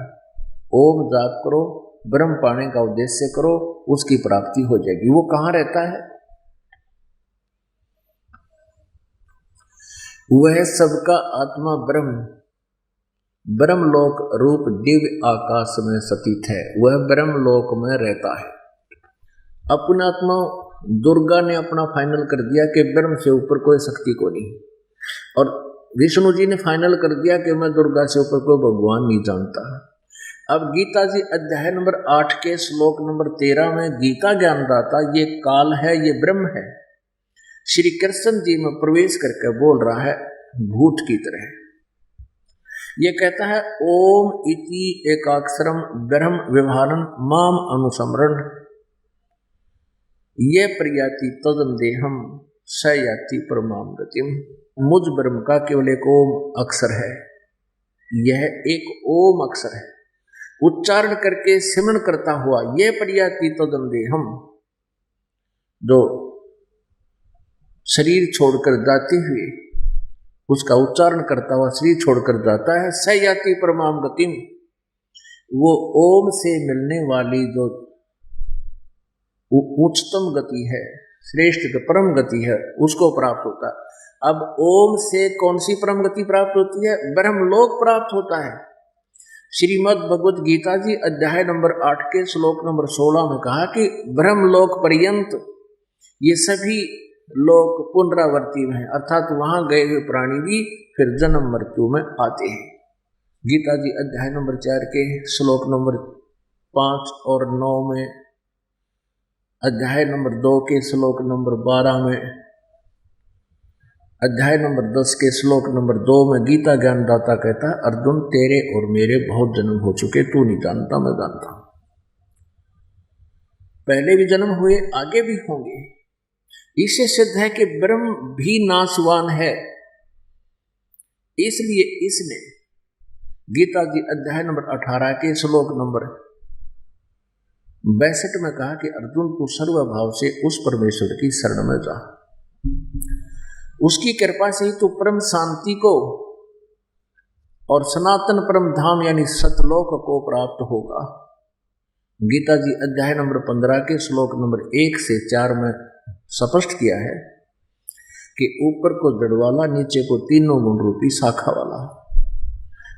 ओम जाप करो, ब्रह्म पाने का उद्देश्य करो, उसकी प्राप्ति हो जाएगी। वो कहाँ रहता है? वह सबका आत्मा ब्रह्मलोक रूप दिव्य आकाश में स्थित है। वह ब्रह्मलोक में रहता है। अपना आत्मा दुर्गा ने अपना फाइनल कर दिया कि ब्रह्म से ऊपर कोई शक्ति को नहीं, और विष्णु जी ने फाइनल कर दिया कि मैं दुर्गा से ऊपर कोई भगवान नहीं जानता। अब गीता जी अध्याय नंबर 8 के श्लोक नंबर 13 में गीता ज्ञानदाता ये काल है, ये ब्रह्म है, श्री कृष्ण जी में प्रवेश करके बोल रहा है भूत की तरह। ये कहता है ओम इति एकाक्षरम ब्रह्म व्यवहारम माम अनुसमरण ये प्रयाति तदम देहम स याति परमाम गतिम। मुझ ब्रह्म का केवल एक ओम अक्षर है, यह एक ओम अक्षर है। उच्चारण करके सिमरण करता हुआ ये प्रयाति तदम देहम, जो शरीर छोड़कर जाते हुए उसका उच्चारण करता हुआ शरीर छोड़कर जाता है। स याति परमाम गतिम, वो ओम से मिलने वाली जो उच्चतम गति है, श्रेष्ठ परम गति है उसको प्राप्त होता है। अब ओम से कौन सी परम गति प्राप्त होती है? ब्रह्मलोक प्राप्त होता है। श्रीमद् भगवद गीता जी अध्याय नंबर 8 के श्लोक नंबर 16 में कहा कि ब्रह्मलोक पर्यंत ये सभी लोक पुनरावर्ती में है, अर्थात वहां गए हुए प्राणी भी फिर जन्म मृत्यु में आते हैं। गीता जी अध्याय नंबर 4 के श्लोक नंबर 5 और 9 में, अध्याय नंबर 2 के श्लोक नंबर 12 में, अध्याय नंबर 10 के श्लोक नंबर 2 में गीता ज्ञानदाता कहता है, अर्जुन तेरे और मेरे बहुत जन्म हो चुके, तू नहीं जानता मैं जानता हूं। पहले भी जन्म हुए, आगे भी होंगे। इससे सिद्ध है कि ब्रह्म भी नाशवान है। इसलिए इसने गीता जी अध्याय नंबर 18 के श्लोक नंबर 62 में कहा कि अर्जुन तू सर्वभाव से उस परमेश्वर की शरण में जा, उसकी कृपा से ही तू परम शांति को और सनातन परम धाम यानी सतलोक को प्राप्त होगा। गीता जी अध्याय नंबर 15 के श्लोक नंबर 1 से 4 में स्पष्ट किया है कि ऊपर को जड़ वाला, नीचे को तीनों गुण रूपी शाखा वाला।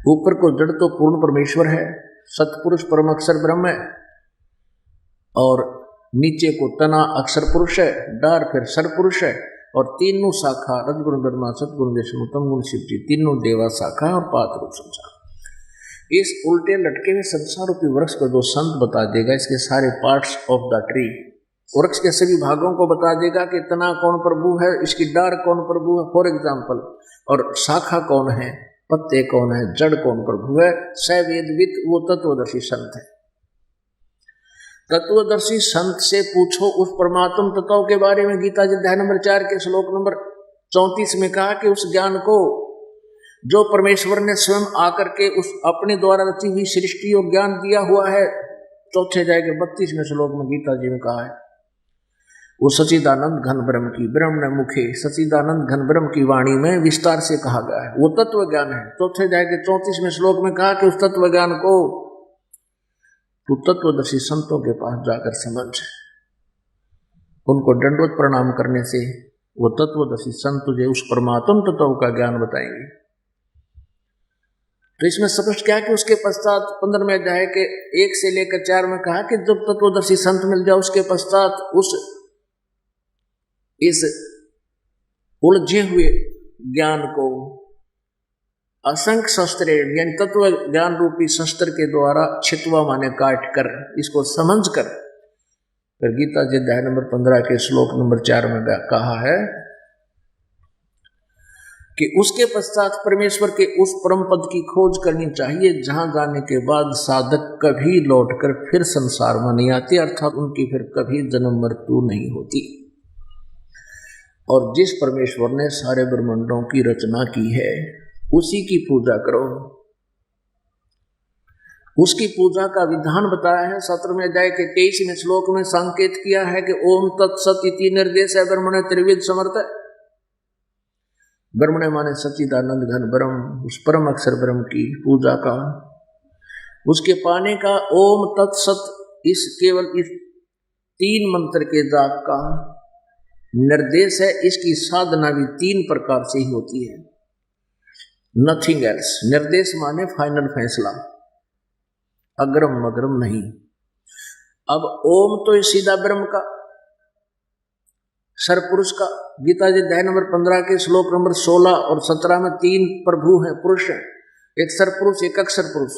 ऊपर को जड़ तो पूर्ण परमेश्वर है, सतपुरुष परम अक्षर ब्रह्म है, और नीचे को तना अक्षर पुरुष है, डार फिर सर पुरुष है, और तीनों शाखा रजगुण ब्रह्मा सतगुण विष्णु तम गुण शिव जी, तीनों देवा शाखा और पात रूप संसार। इस उल्टे लटके हुए संसार रूपी वृक्ष को जो संत बता देगा, इसके सारे पार्ट्स ऑफ द ट्री, वृक्ष के सभी भागों को बता देगा कि तना कौन प्रभु है, इसकी डार कौन प्रभु है फॉर एग्जाम्पल, और शाखा कौन है, पत्ते कौन है, जड़ कौन प्रभु है, सवेदविद वो तत्वदर्शी संत है। तत्वदर्शी संत से पूछो उस परमात्म तत्व के बारे में। गीता जी अध्याय नंबर 4 के श्लोक नंबर 34 में कहा कि उस ज्ञान को जो परमेश्वर ने स्वयं आकर के उस अपने द्वारा रची हुई सृष्टि और ज्ञान दिया हुआ है, चौथे अध्याय के 32वें श्लोक में गीता जी ने कहा है, वो सच्चिदानंद घन ब्रह्म की, ब्रह्म ने मुखे सच्चिदानंद घन ब्रह्म की वाणी में विस्तार से कहा गया है, वो तत्व ज्ञान है। चौथे अध्याय के 34वें श्लोक में कहा कि उस तत्व ज्ञान को तू तत्वदर्शी संतों के पास जाकर समझ, उनको दंडवत प्रणाम करने से वो तत्वदर्शी संत तुझे उस परमात्म तत्व का ज्ञान बताएंगे। तो इसमें स्पष्ट क्या कि उसके पश्चात 15वें अध्याय के 1 से लेकर 4 में कहा कि जब तत्वदर्शी संत मिल जाए उसके पश्चात उस इस उलझे हुए ज्ञान को असंख्य शस्त्र यानी तत्व ज्ञान रूपी शस्त्र के द्वारा छितवा माने काट कर इसको समझ कर, फिर गीता जी अध्याय नंबर 15 के श्लोक नंबर 4 में कहा है कि उसके पश्चात परमेश्वर के उस परम पद की खोज करनी चाहिए जहां जाने के बाद साधक कभी लौटकर फिर संसार में नहीं आते, अर्थात उनकी फिर कभी जन्म मृत्यु नहीं होती। और जिस परमेश्वर ने सारे ब्रह्मांडों की रचना की है उसी की पूजा करो। उसकी पूजा का विधान बताया है 17वें अध्याय के 23वें श्लोक में, संकेत किया है कि ओम तत्सत इति निर्देश है ब्रह्मणे त्रिविध समर्थ। ब्रह्मणे माने सच्चिदानंद घन ब्रह्म, उस परम अक्षर ब्रह्म की पूजा का, उसके पाने का ओम तत्सत, इस केवल इस 3 मंत्र के जाप का निर्देश है। इसकी साधना भी 3 प्रकार से ही होती है, नथिंग एल्स। निर्देश माने फाइनल फैसला, अग्रम मग्रम नहीं। अब ओम तो सीधा ब्रह्म का, सरपुरुष का। गीता जी अध्याय नंबर 15 के श्लोक नंबर 16 और 17 में 3 प्रभु हैं, पुरुष हैं, एक सरपुरुष एक अक्षर पुरुष।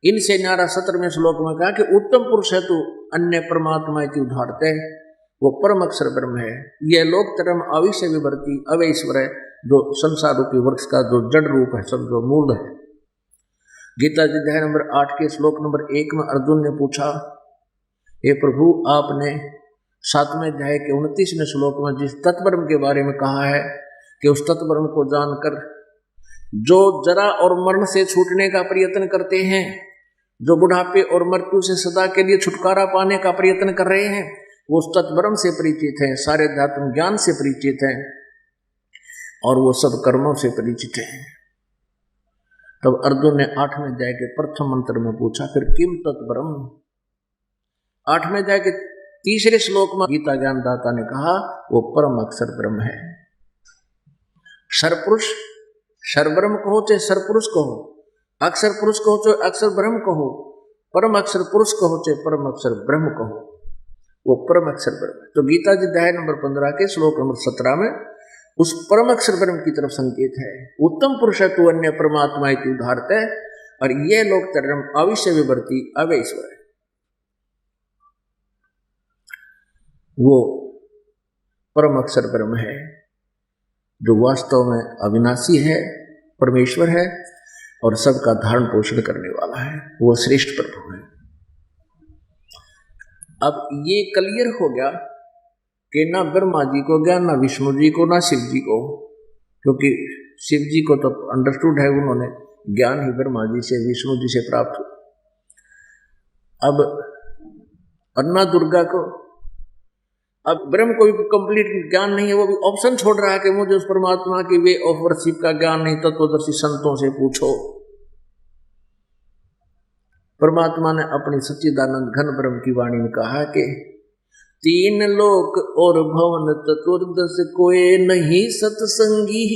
इनसे न्यारा 17वें श्लोक में कहा कि उत्तम पुरुष है तू, अन्य परमात्मा की उदाहरते, वो परम अक्षर ब्रह्म है। यह लोक धर्म अविश्य विवर्ती अवैश्वर है, जो संसार रूपी वृक्ष का जो जड़ रूप है, सब जो मूल है। गीता जी अध्याय नंबर 8 के श्लोक नंबर 1 में अर्जुन ने पूछा, हे प्रभु आपने 7वें अध्याय के 29वें श्लोक में जिस तत्ब्रह्म के बारे में कहा है कि उस तत्ब्रह्म को जानकर जो जरा और मरण से छूटने का प्रयत्न करते हैं, जो बुढ़ापे और मृत्यु से सदा के लिए छुटकारा पाने का प्रयत्न कर रहे हैं, वो उस तत्ब्रह्म से परिचित हैं, सारे अध्यात्म ज्ञान से परिचित हैं और वो सब कर्मों से परिचित हैं। तब अर्जुन ने 8वें अध्याय के प्रथम मंत्र में पूछा, फिर किम तत्ब्रह्म। 8वें अध्याय के तीसरे श्लोक में गीता ज्ञानदाता ने कहा वो परम अक्षर ब्रह्म है। सरपुरुष सरब्रह्म कहो चाहे सरपुरुष कहो, अक्षर पुरुष कहो चाहे अक्षर ब्रह्म कहो, परम अक्षर पुरुष कहो चाहे परम अक्षर ब्रह्म कहो, वो परम अक्षर ब्रह्म है। तो गीता जी अध्याय नंबर 15 के श्लोक नंबर 17 में उस परम अक्षर ब्रह्म की तरफ संकेत है। उत्तम पुरुष तु अन्य परमात्मा इति उदाहरत है, और ये लोग तरम अविश्य विवर्ती अवैश्वर है। वो परम अक्षर ब्रह्म है जो वास्तव में अविनाशी है, परमेश्वर है और सबका धारण पोषण करने वाला है। वो श्रेष्ठ प्रभु है। अब ये क्लियर हो गया कि ना ब्रह्मा जी को ज्ञान, ना विष्णु जी को, ना शिव जी को, क्योंकि शिव जी को तो अंडरस्टूड है, उन्होंने ज्ञान ही ब्रह्मा जी से विष्णु जी से प्राप्त हुआ। अब अन्ना दुर्गा को, अब ब्रह्म को भी कंप्लीट ज्ञान नहीं है, वो भी ऑप्शन छोड़ रहा है कि मुझे उस परमात्मा की वे ऑफ वर्शिप का ज्ञान नहीं, तत्वदर्शी संतों से पूछो। परमात्मा ने अपनी सच्चिदानंद घन ब्रह्म की वाणी में कहा कि तीन लोक और भवन चतुर्दश कोई नहीं सत्संगी।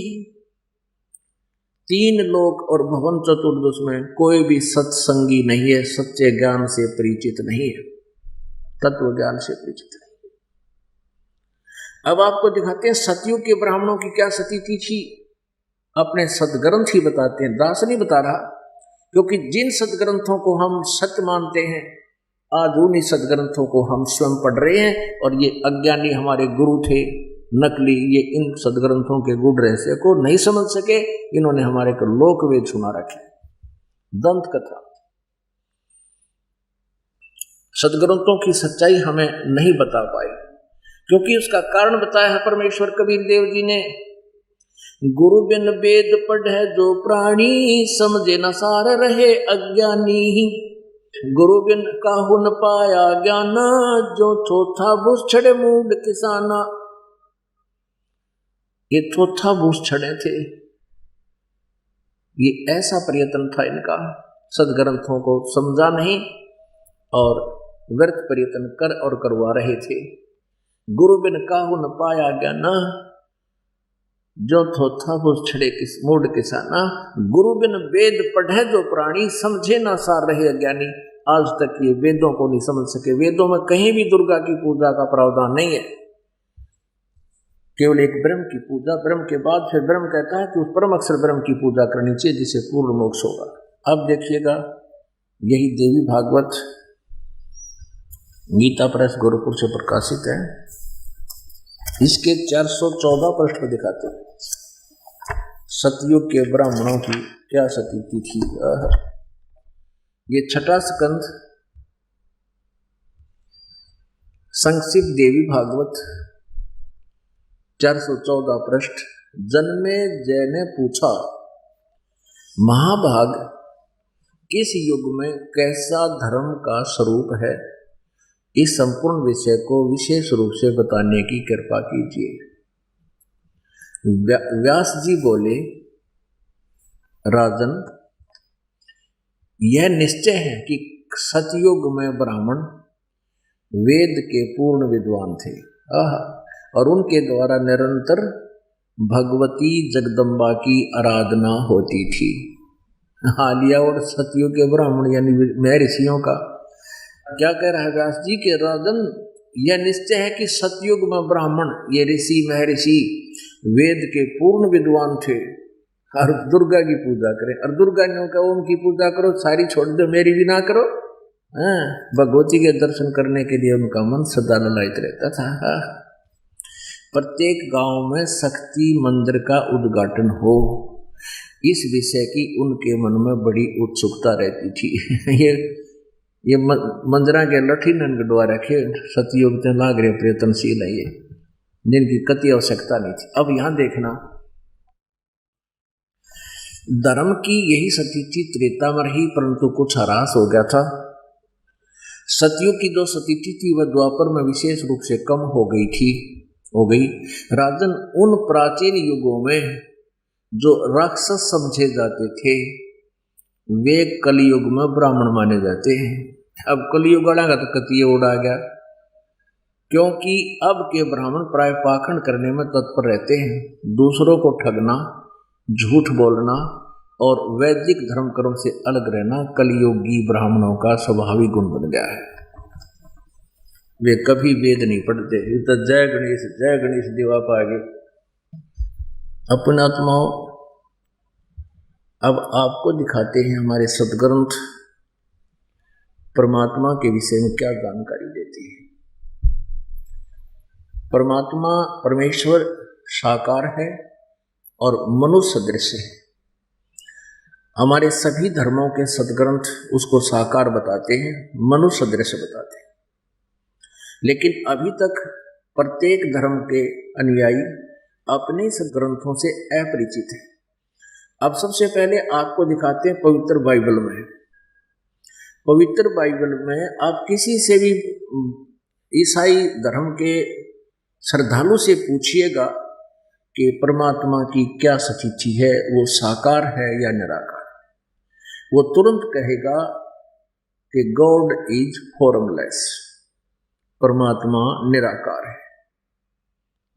तीन लोक और भवन चतुर्दश में कोई भी सत्संगी नहीं है, सच्चे ज्ञान से परिचित नहीं है, तत्व ज्ञान से परिचित नहीं। अब आपको दिखाते हैं सतयुग के ब्राह्मणों की क्या स्थिति थी, अपने सदग्रंथ ही बताते हैं, दास नहीं बता रहा, क्योंकि जिन सदग्रंथों को हम सत्य मानते हैं आज उन्हीं सदग्रंथों को हम स्वयं पढ़ रहे हैं, और ये अज्ञानी हमारे गुरु थे नकली, ये इन सदग्रंथों के गूढ़ रहस्य को नहीं समझ सके, इन्होंने हमारे को लोकवेद सुना रखे, दंत कथा। सदग्रंथों की सच्चाई हमें नहीं बता पाई, क्योंकि उसका कारण बताया है परमेश्वर कबीर देव जी ने। गुरु बिन वेद पढ़े जो प्राणी, समझे न सार रहे अज्ञानी। गुरु बिन काहू न पाया ज्ञान, जो थोथा भूस छड़े मूड किसाना। ये थोथा भूस छड़े थे, ये ऐसा प्रयत्न था इनका, सदग्रंथों को समझा नहीं और व्यर्थ प्रयत्न कर और करवा रहे थे। गुरु बिन काहू न पाया ज्ञान, जो थोथा भूस छड़े किस मूड किसाना। गुरु बिन वेद पढ़े जो प्राणी, समझे ना सार रहे अज्ञानी। आज तक ये वेदों को नहीं समझ सके। वेदों में कहीं भी दुर्गा की पूजा का प्रावधान नहीं है, केवल एक ब्रह्म की पूजा। ब्रह्म के बाद फिर ब्रह्म कहता है कि उस परम अक्षर ब्रह्म की पूजा करनी चाहिए जिससे पूर्ण मोक्ष होगा। अब देखिएगा, यही देवी भागवत गीता प्रेस गोरखपुर से प्रकाशित है, इसके 414 पृष्ठ पर दिखाते हैं सतयुग के ब्राह्मणों की क्या स्थिति थी। ये छठा स्कंध संक्षिप्त देवी भागवत 414 पृष्ठ। जन्मे जय ने पूछा, महाभाग किस युग में कैसा धर्म का स्वरूप है, इस संपूर्ण विषय को विशेष रूप से बताने की कृपा कीजिए। व्यास जी बोले, राजन, यह निश्चय है कि सतयुग में ब्राह्मण वेद के पूर्ण विद्वान थे और उनके द्वारा निरंतर भगवती जगदम्बा की आराधना होती थी। हालिया और सतयुग के ब्राह्मण यानी महर्षियों का क्या कह रहा है व्यास जी के, राजन यह निश्चय है कि सतयुग में ब्राह्मण ये ऋषि महर्षि वेद के पूर्ण विद्वान थे और दुर्गा की पूजा करें। और दुर्गा ने कहा ओम की पूजा करो, सारी छोड़ दो, मेरी भी ना करो। भगवती के दर्शन करने के लिए उनका मन सदा ललायित रहता था। प्रत्येक गांव में शक्ति मंदिर का उद्घाटन हो, इस विषय की उनके मन में बड़ी उत्सुकता रहती थी। ये मंदिरा के लठी नन गडवा रखे सतयुग ते लाग रहे प्रयत्नशील है, ये जिनकी कति आवश्यकता नहीं थी। अब यहां देखना, धर्म की यही स्थिति त्रेता में रही, परंतु कुछ ह्रास हो गया था। सतयुग की जो स्थिति थी वह द्वापर में विशेष रूप से कम हो गई। राजन, उन प्राचीन युगों में जो राक्षस समझे जाते थे वे कलयुग में ब्राह्मण माने जाते हैं। अब कलयुग आएगा तो कतिये उड़ा गया, क्योंकि अब के ब्राह्मण प्राय पाखंड करने में तत्पर रहते हैं, दूसरों को ठगना, झूठ बोलना और वैदिक धर्म कर्म से अलग रहना कलियुगी ब्राह्मणों का स्वाभाविक गुण बन गया है। वे कभी वेद नहीं पढ़ते, तो जय गणेश देवा पाएंगे। अपने आत्माओं, अब आपको दिखाते हैं हमारे सदग्रंथ परमात्मा के विषय में क्या जानकारी देती है। परमात्मा परमेश्वर साकार है और मनुष्य सदृश है। हमारे सभी धर्मों के सदग्रंथ उसको साकार बताते हैं, मनुष्य सदृश बताते हैं। लेकिन अभी तक प्रत्येक धर्म के अनुयायी अपने सदग्रंथों से अपरिचित है। अब सबसे पहले आपको दिखाते हैं पवित्र बाइबल में। पवित्र बाइबल में आप किसी से भी ईसाई धर्म के श्रद्धालु से पूछिएगा कि परमात्मा की क्या सच्ची है, वो साकार है या निराकार, वो तुरंत कहेगा कि गॉड इज फॉर्मलेस, परमात्मा निराकार है,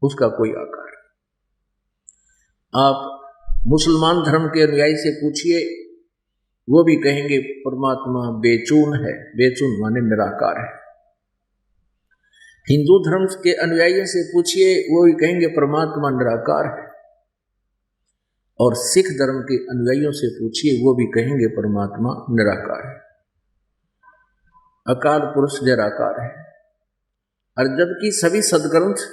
उसका कोई आकार नहीं। आप मुसलमान धर्म के अनुयायी से पूछिए, वो भी कहेंगे परमात्मा बेचून है, बेचून माने निराकार है। हिंदू धर्म के अनुयायियों से पूछिए, वो भी कहेंगे परमात्मा निराकार है। और सिख धर्म के अनुयायियों से पूछिए, वो भी कहेंगे परमात्मा निराकार है, अकाल पुरुष निराकार है। और जबकि सभी सदग्रंथ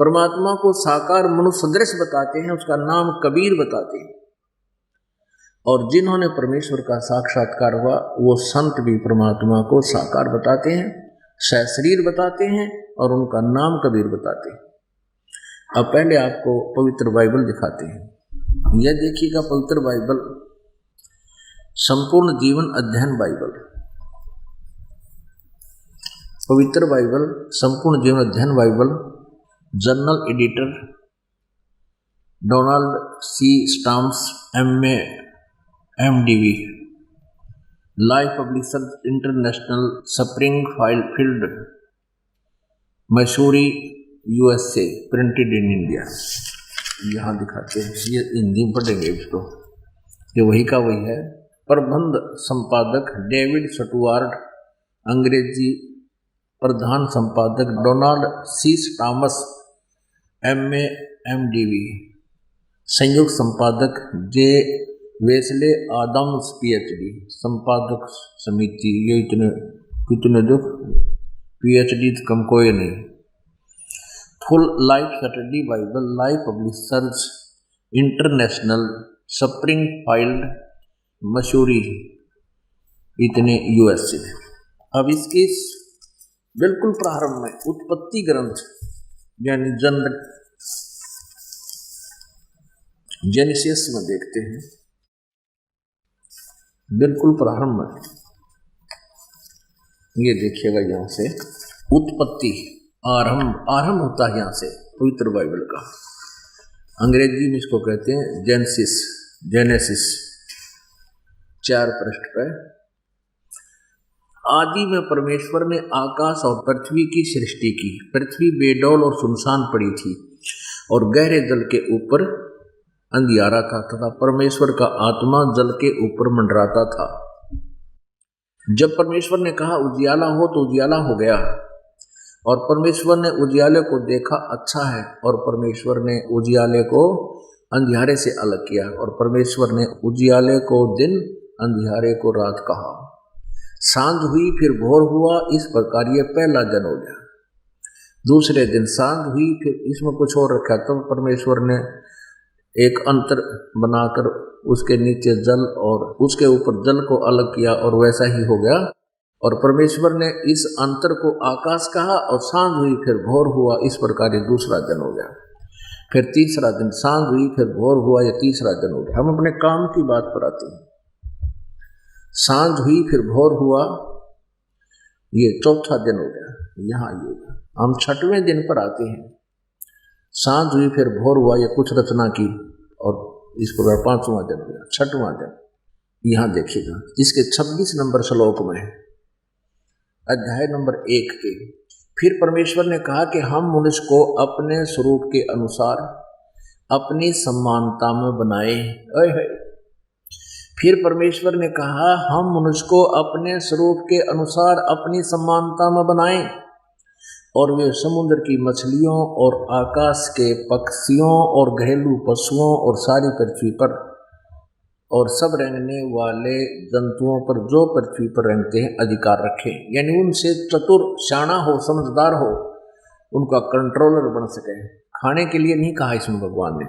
परमात्मा को साकार मनुष्य सदृश बताते हैं, उसका नाम कबीर बताते हैं। और जिन्होंने परमेश्वर का साक्षात्कार हुआ वो संत भी परमात्मा को साकार बताते हैं, सशरीर बताते हैं और उनका नाम कबीर बताते हैं। अब पहले आपको पवित्र बाइबल दिखाते हैं। यह देखिएगा पवित्र बाइबल, संपूर्ण जीवन अध्ययन बाइबल, पवित्र बाइबल संपूर्ण जीवन अध्ययन Bible, general editor Donald C Stamps MA MDV, Life Publisher International, Springfield Missouri USA, printed in India. यहाँ दिखाते हैं, ये हिंदी में पढ़ेंगे इसको, ये वही का वही है। प्रबंध संपादक डेविड स्टुअर्ट, अंग्रेजी प्रधान संपादक डोनाल्ड सी स्टामस MA MDV, संयुक्त संपादक जे वेस्ले आदम्स PhD, संपादक समिति। ये इतने कितने दुख, PhD कम कोई नहीं। Full life Saturday Bible, live publishers international, Springfield Mussoorie, इतने USA। अब इसके बिल्कुल प्रारंभ में उत्पत्ति ग्रंथ यानी जेनेसिस में देखते हैं। बिल्कुल प्रारंभ में ये देखिएगा, यहाँ से उत्पत्ति आरंभ होता है यहाँ से पवित्र बाइबल का। अंग्रेजी में इसको कहते हैं जेनेसिस। 4 पृष्ठ पर, आदि में परमेश्वर ने आकाश और पृथ्वी की सृष्टि की। पृथ्वी बेडौल और सुनसान पड़ी थी और गहरे जल के ऊपर अंधियारा था तथा परमेश्वर का आत्मा जल के ऊपर मंडराता था। जब परमेश्वर ने कहा उजियाला हो, तो उजियाला हो गया। और परमेश्वर ने उजियाले को देखा अच्छा है, और परमेश्वर ने उजियाले को अंधियारे से अलग किया। और परमेश्वर ने उजियाले को दिन, अंधियारे को रात कहा। सांझ हुई, फिर भोर हुआ, इस प्रकार ये पहला दिन हो गया। दूसरे दिन सांझ हुई, फिर इसमें कुछ और रखा। तब परमेश्वर ने एक अंतर बनाकर उसके नीचे जल और उसके ऊपर जल को अलग किया, और वैसा ही हो गया। और परमेश्वर ने इस अंतर को आकाश कहा। और सांझ हुई, फिर भोर हुआ, इस प्रकार ये दूसरा दिन हो गया। फिर तीसरा दिन, सांझ हुई, फिर भोर हुआ, ये तीसरा दिन हो गया। हम अपने काम की बात पर आते हैं। सांझ हुई, फिर भोर हुआ, ये चौथा दिन हो गया। यहाँ ये हम 6वें दिन पर आते हैं। सांझ हुई, फिर भोर हुआ, ये कुछ रचना की, और इस प्रकार 5वां दिन हो गया, 6वां दिन। यहाँ देखिएगा इसके 26 नंबर श्लोक में, अध्याय नंबर 1 के, फिर परमेश्वर ने कहा कि हम मनुष्य को अपने स्वरूप के अनुसार अपनी समानता में बनाए। फिर परमेश्वर ने कहा हम मनुष्य को अपने स्वरूप के अनुसार अपनी समानता में बनाएं और वे समुद्र की मछलियों और आकाश के पक्षियों और घरेलू पशुओं और सारी पृथ्वी पर और सब रेंगने वाले जंतुओं पर जो पृथ्वी पर रेंगते हैं अधिकार रखें। यानी उनसे चतुर, शाना हो, समझदार हो, उनका कंट्रोलर बन सके। खाने के लिए नहीं कहा इसमें भगवान ने।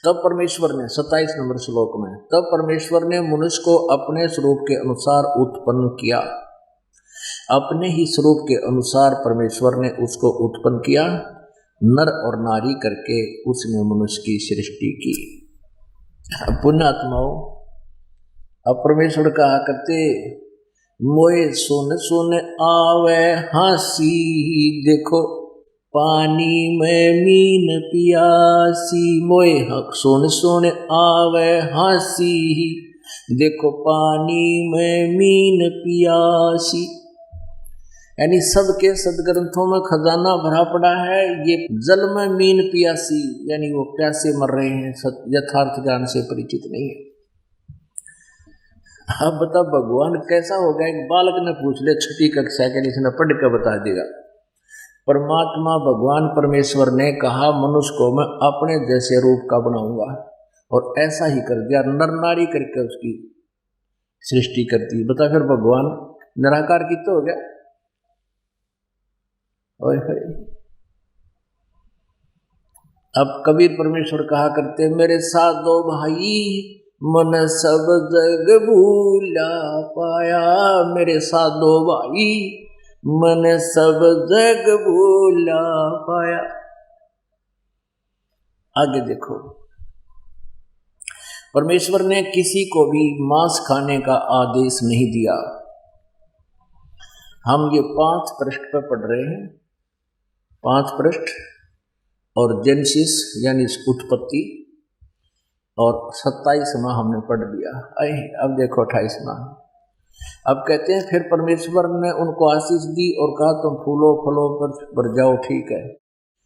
तब परमेश्वर ने 27 नंबर श्लोक में, तब परमेश्वर ने मनुष्य को अपने स्वरूप के अनुसार उत्पन्न किया। अपने ही स्वरूप के अनुसार परमेश्वर ने उसको उत्पन्न किया, नर और नारी करके उसने मनुष्य की सृष्टि की। पुण्यात्माओं, अब परमेश्वर कहा करते मोए सुन सुन आवे हंसी, देखो पानी में मीन पियासी। मोए सुन सुन आवे हंसी, देखो पानी में मीन पियासी। यानी सबके सदग्रंथों में खजाना भरा पड़ा है, ये जल में मीन पियासी, यानी वो प्यासे मर रहे हैं, यथार्थ ज्ञान से परिचित नहीं है। अब बता भगवान कैसा होगा? एक बालक ने पूछ ले 6ठी कक्षा के, इसने पढ़ के बता दिया। परमात्मा भगवान परमेश्वर ने कहा मनुष्य को मैं अपने जैसे रूप का बनाऊंगा, और ऐसा ही कर दिया, नर नारी करके उसकी सृष्टि कर दी। बता फिर भगवान निराकार की तो हो गया। ओए होए। अब कबीर परमेश्वर कहा करते मेरे साथ दो भाई मन सब जग भूला पाया। मेरे साथ दो भाई मन सब जग भूला पाया। आगे देखो, परमेश्वर ने किसी को भी मांस खाने का आदेश नहीं दिया। हम ये 5 पृष्ठ पर पढ़ रहे हैं, 5 पृष्ठ और जेनेसिस यानी उत्पत्ति, और 27वां हमने पढ़ लिया। अब देखो 28वां। अब कहते हैं फिर परमेश्वर ने उनको आशीष दी और कहा तुम फूलो फलो पर जाओ। ठीक है।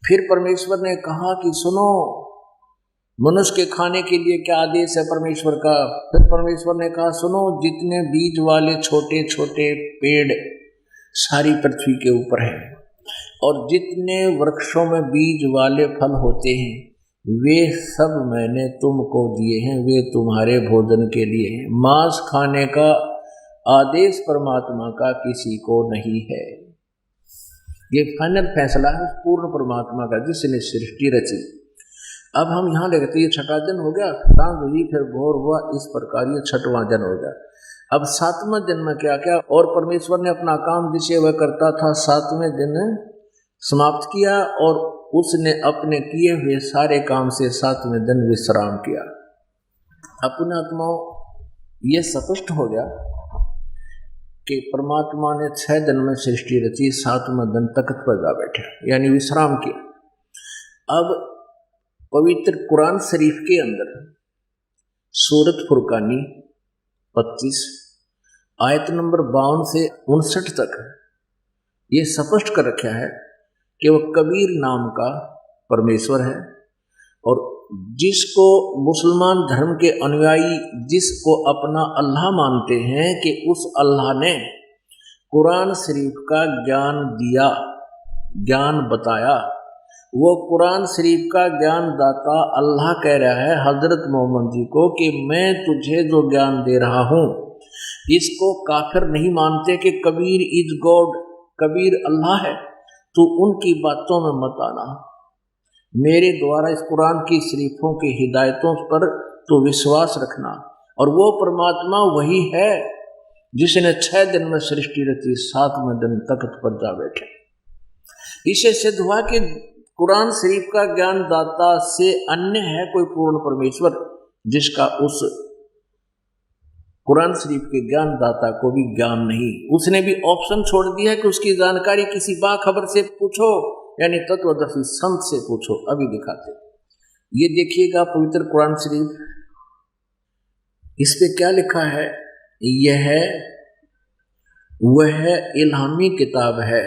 फिर परमेश्वर ने कहा कि सुनो, मनुष्य के खाने के लिए क्या आदेश है परमेश्वर का। फिर परमेश्वर ने कहा सुनो, जितने बीज वाले छोटे छोटे पेड़ सारी पृथ्वी के ऊपर हैं, और जितने वृक्षों में बीज वाले फल होते हैं, वे सब मैंने तुमको दिए हैं, वे तुम्हारे भोजन के लिए हैं। मांस खाने का आदेश परमात्मा का किसी को नहीं है। ये फाइनल फैसला है पूर्ण परमात्मा का, जिसने सृष्टि रची। अब हम यहाँ देखते ये 6ठा दिन हो गया, सांझ हुई, फिर भोर हुआ, इस प्रकार ये 6वां दिन हो गया। अब 7वें दिन में क्या क्या, और परमेश्वर ने अपना काम जिसे वह करता था 7वें दिन समाप्त किया, और उसने अपने किए हुए सारे काम से 7वें दिन विश्राम किया। अपने आत्माओं, ये स्पष्ट हो गया कि परमात्मा ने 6 दिन में सृष्टि रची, 7वें दिन तख्त पर जा बैठे, यानी विश्राम किया। अब पवित्र कुरान शरीफ के अंदर सूरत फुरकानी 25 आयत नंबर 52 से 59 तक ये स्पष्ट कर रखा है कि वह कबीर नाम का परमेश्वर है, और जिसको मुसलमान धर्म के अनुयायी जिसको अपना अल्लाह मानते हैं, कि उस अल्लाह ने कुरान शरीफ का ज्ञान दिया, ज्ञान बताया। वो कुरान शरीफ का ज्ञान दाता अल्लाह कह रहा है हजरत मोहम्मद जी को कि मैं तुझे जो ज्ञान दे रहा हूँ, इसको काफिर नहीं मानते कि कबीर इज गॉड, कबीर अल्लाह है, तो उनकी बातों में मत आना। मेरे द्वारा इस कुरान की शरीफों की हिदायतों पर तो विश्वास रखना, और वो परमात्मा वही है जिसने 6 दिन में सृष्टि रची, 7वें दिन तख्त पर जा बैठे। इसे सिद्ध हुआ कि कुरान शरीफ का ज्ञान दाता से अन्य है कोई पूर्ण परमेश्वर, जिसका उस कुरान शरीफ के ज्ञान दाता को भी ज्ञान नहीं। उसने भी ऑप्शन छोड़ दिया कि उसकी जानकारी किसी बाखबर से पूछो, यानी तत्वदर्शी संत से पूछो। अभी दिखाते, ये देखिएगा पवित्र कुरान शरीफ, इस पे क्या लिखा है। यह वह इल्हामी किताब है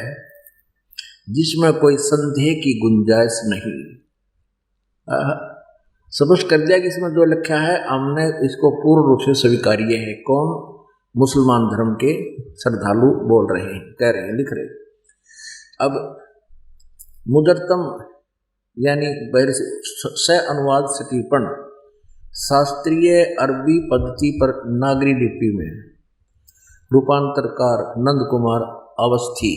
जिसमें कोई संदेह की गुंजाइश नहीं। स्पष्ट कर दिया कि इसमें जो लिखा है हमने इसको पूर्ण रूप से स्वीकार्य है। कौन? मुसलमान धर्म के श्रद्धालु बोल रहे हैं, कह रहे हैं, लिख रहे। अब मुदरतम यानी स अनुवाद सटीपण शास्त्रीय अरबी पद्धति पर नागरी लिपि में रूपांतरकार नंद कुमार अवस्थी,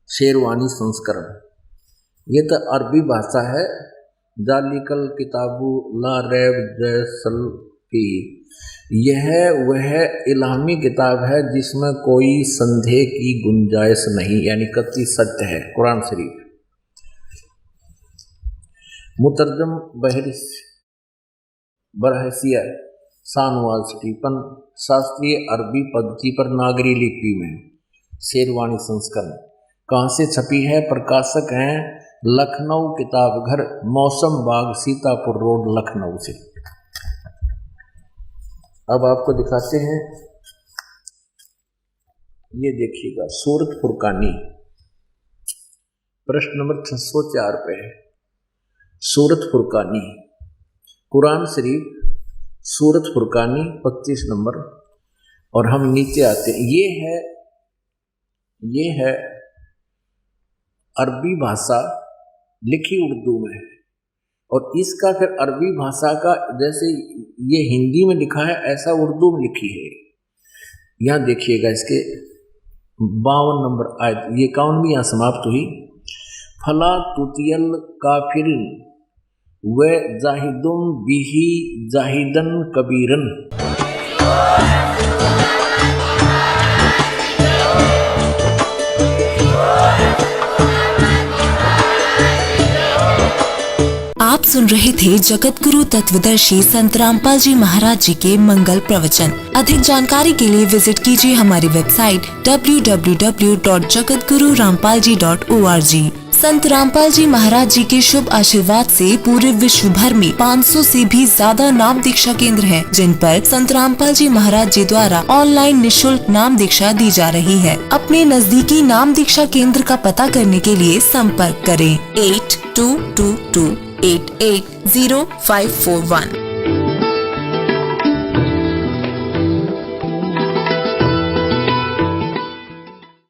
शेरवानी संस्करण। ये तो अरबी भाषा है। जालिकल किताबु ला रैब जैसल फी, यह वह इल्हामी किताब है जिसमें कोई संदेह की गुंजाइश नहीं, यानी कतई सत्य है, कुरान शरीफ। मुतरजम बरहसिया सानुवाद स्टीफन शास्त्रीय अरबी पद्धति पर नागरी लिपि में शेरवानी संस्करण। कहाँ से छपी है? प्रकाशक हैं लखनऊ किताब घर, मौसम बाग, सीतापुर रोड, लखनऊ से। अब आपको दिखाते हैं, ये देखिएगा सूरत फुरकानी, प्रश्न नंबर 604 पे है। सूरत फुरकानी, कुरान शरीफ सूरत फुरकानी 25 नंबर। और हम नीचे आते हैं, ये है अरबी भाषा लिखी उर्दू में, और इसका फिर अरबी भाषा का जैसे ये हिंदी में लिखा है ऐसा उर्दू में लिखी है। यहाँ देखिएगा इसके 52 नंबर आयत, ये 51 यहाँ समाप्त हुई। फला तुतियल काफिरिन व जाहिदुम बिही जाहिदन कबीरन। आप सुन रहे थे जगत गुरु तत्वदर्शी संत रामपाल जी महाराज जी के मंगल प्रवचन। अधिक जानकारी के लिए विजिट कीजिए हमारी वेबसाइट www.jagatgururampalji.org। संत रामपाल जी महाराज जी के शुभ आशीर्वाद से पूरे विश्व भर में 500 से भी ज्यादा नाम दीक्षा केंद्र हैं, जिन पर संत रामपाल जी महाराज जी द्वारा ऑनलाइन निशुल्क नाम दीक्षा दी जा रही है। अपने नजदीकी नाम दीक्षा केंद्र का पता करने के लिए संपर्क करें 8222880541।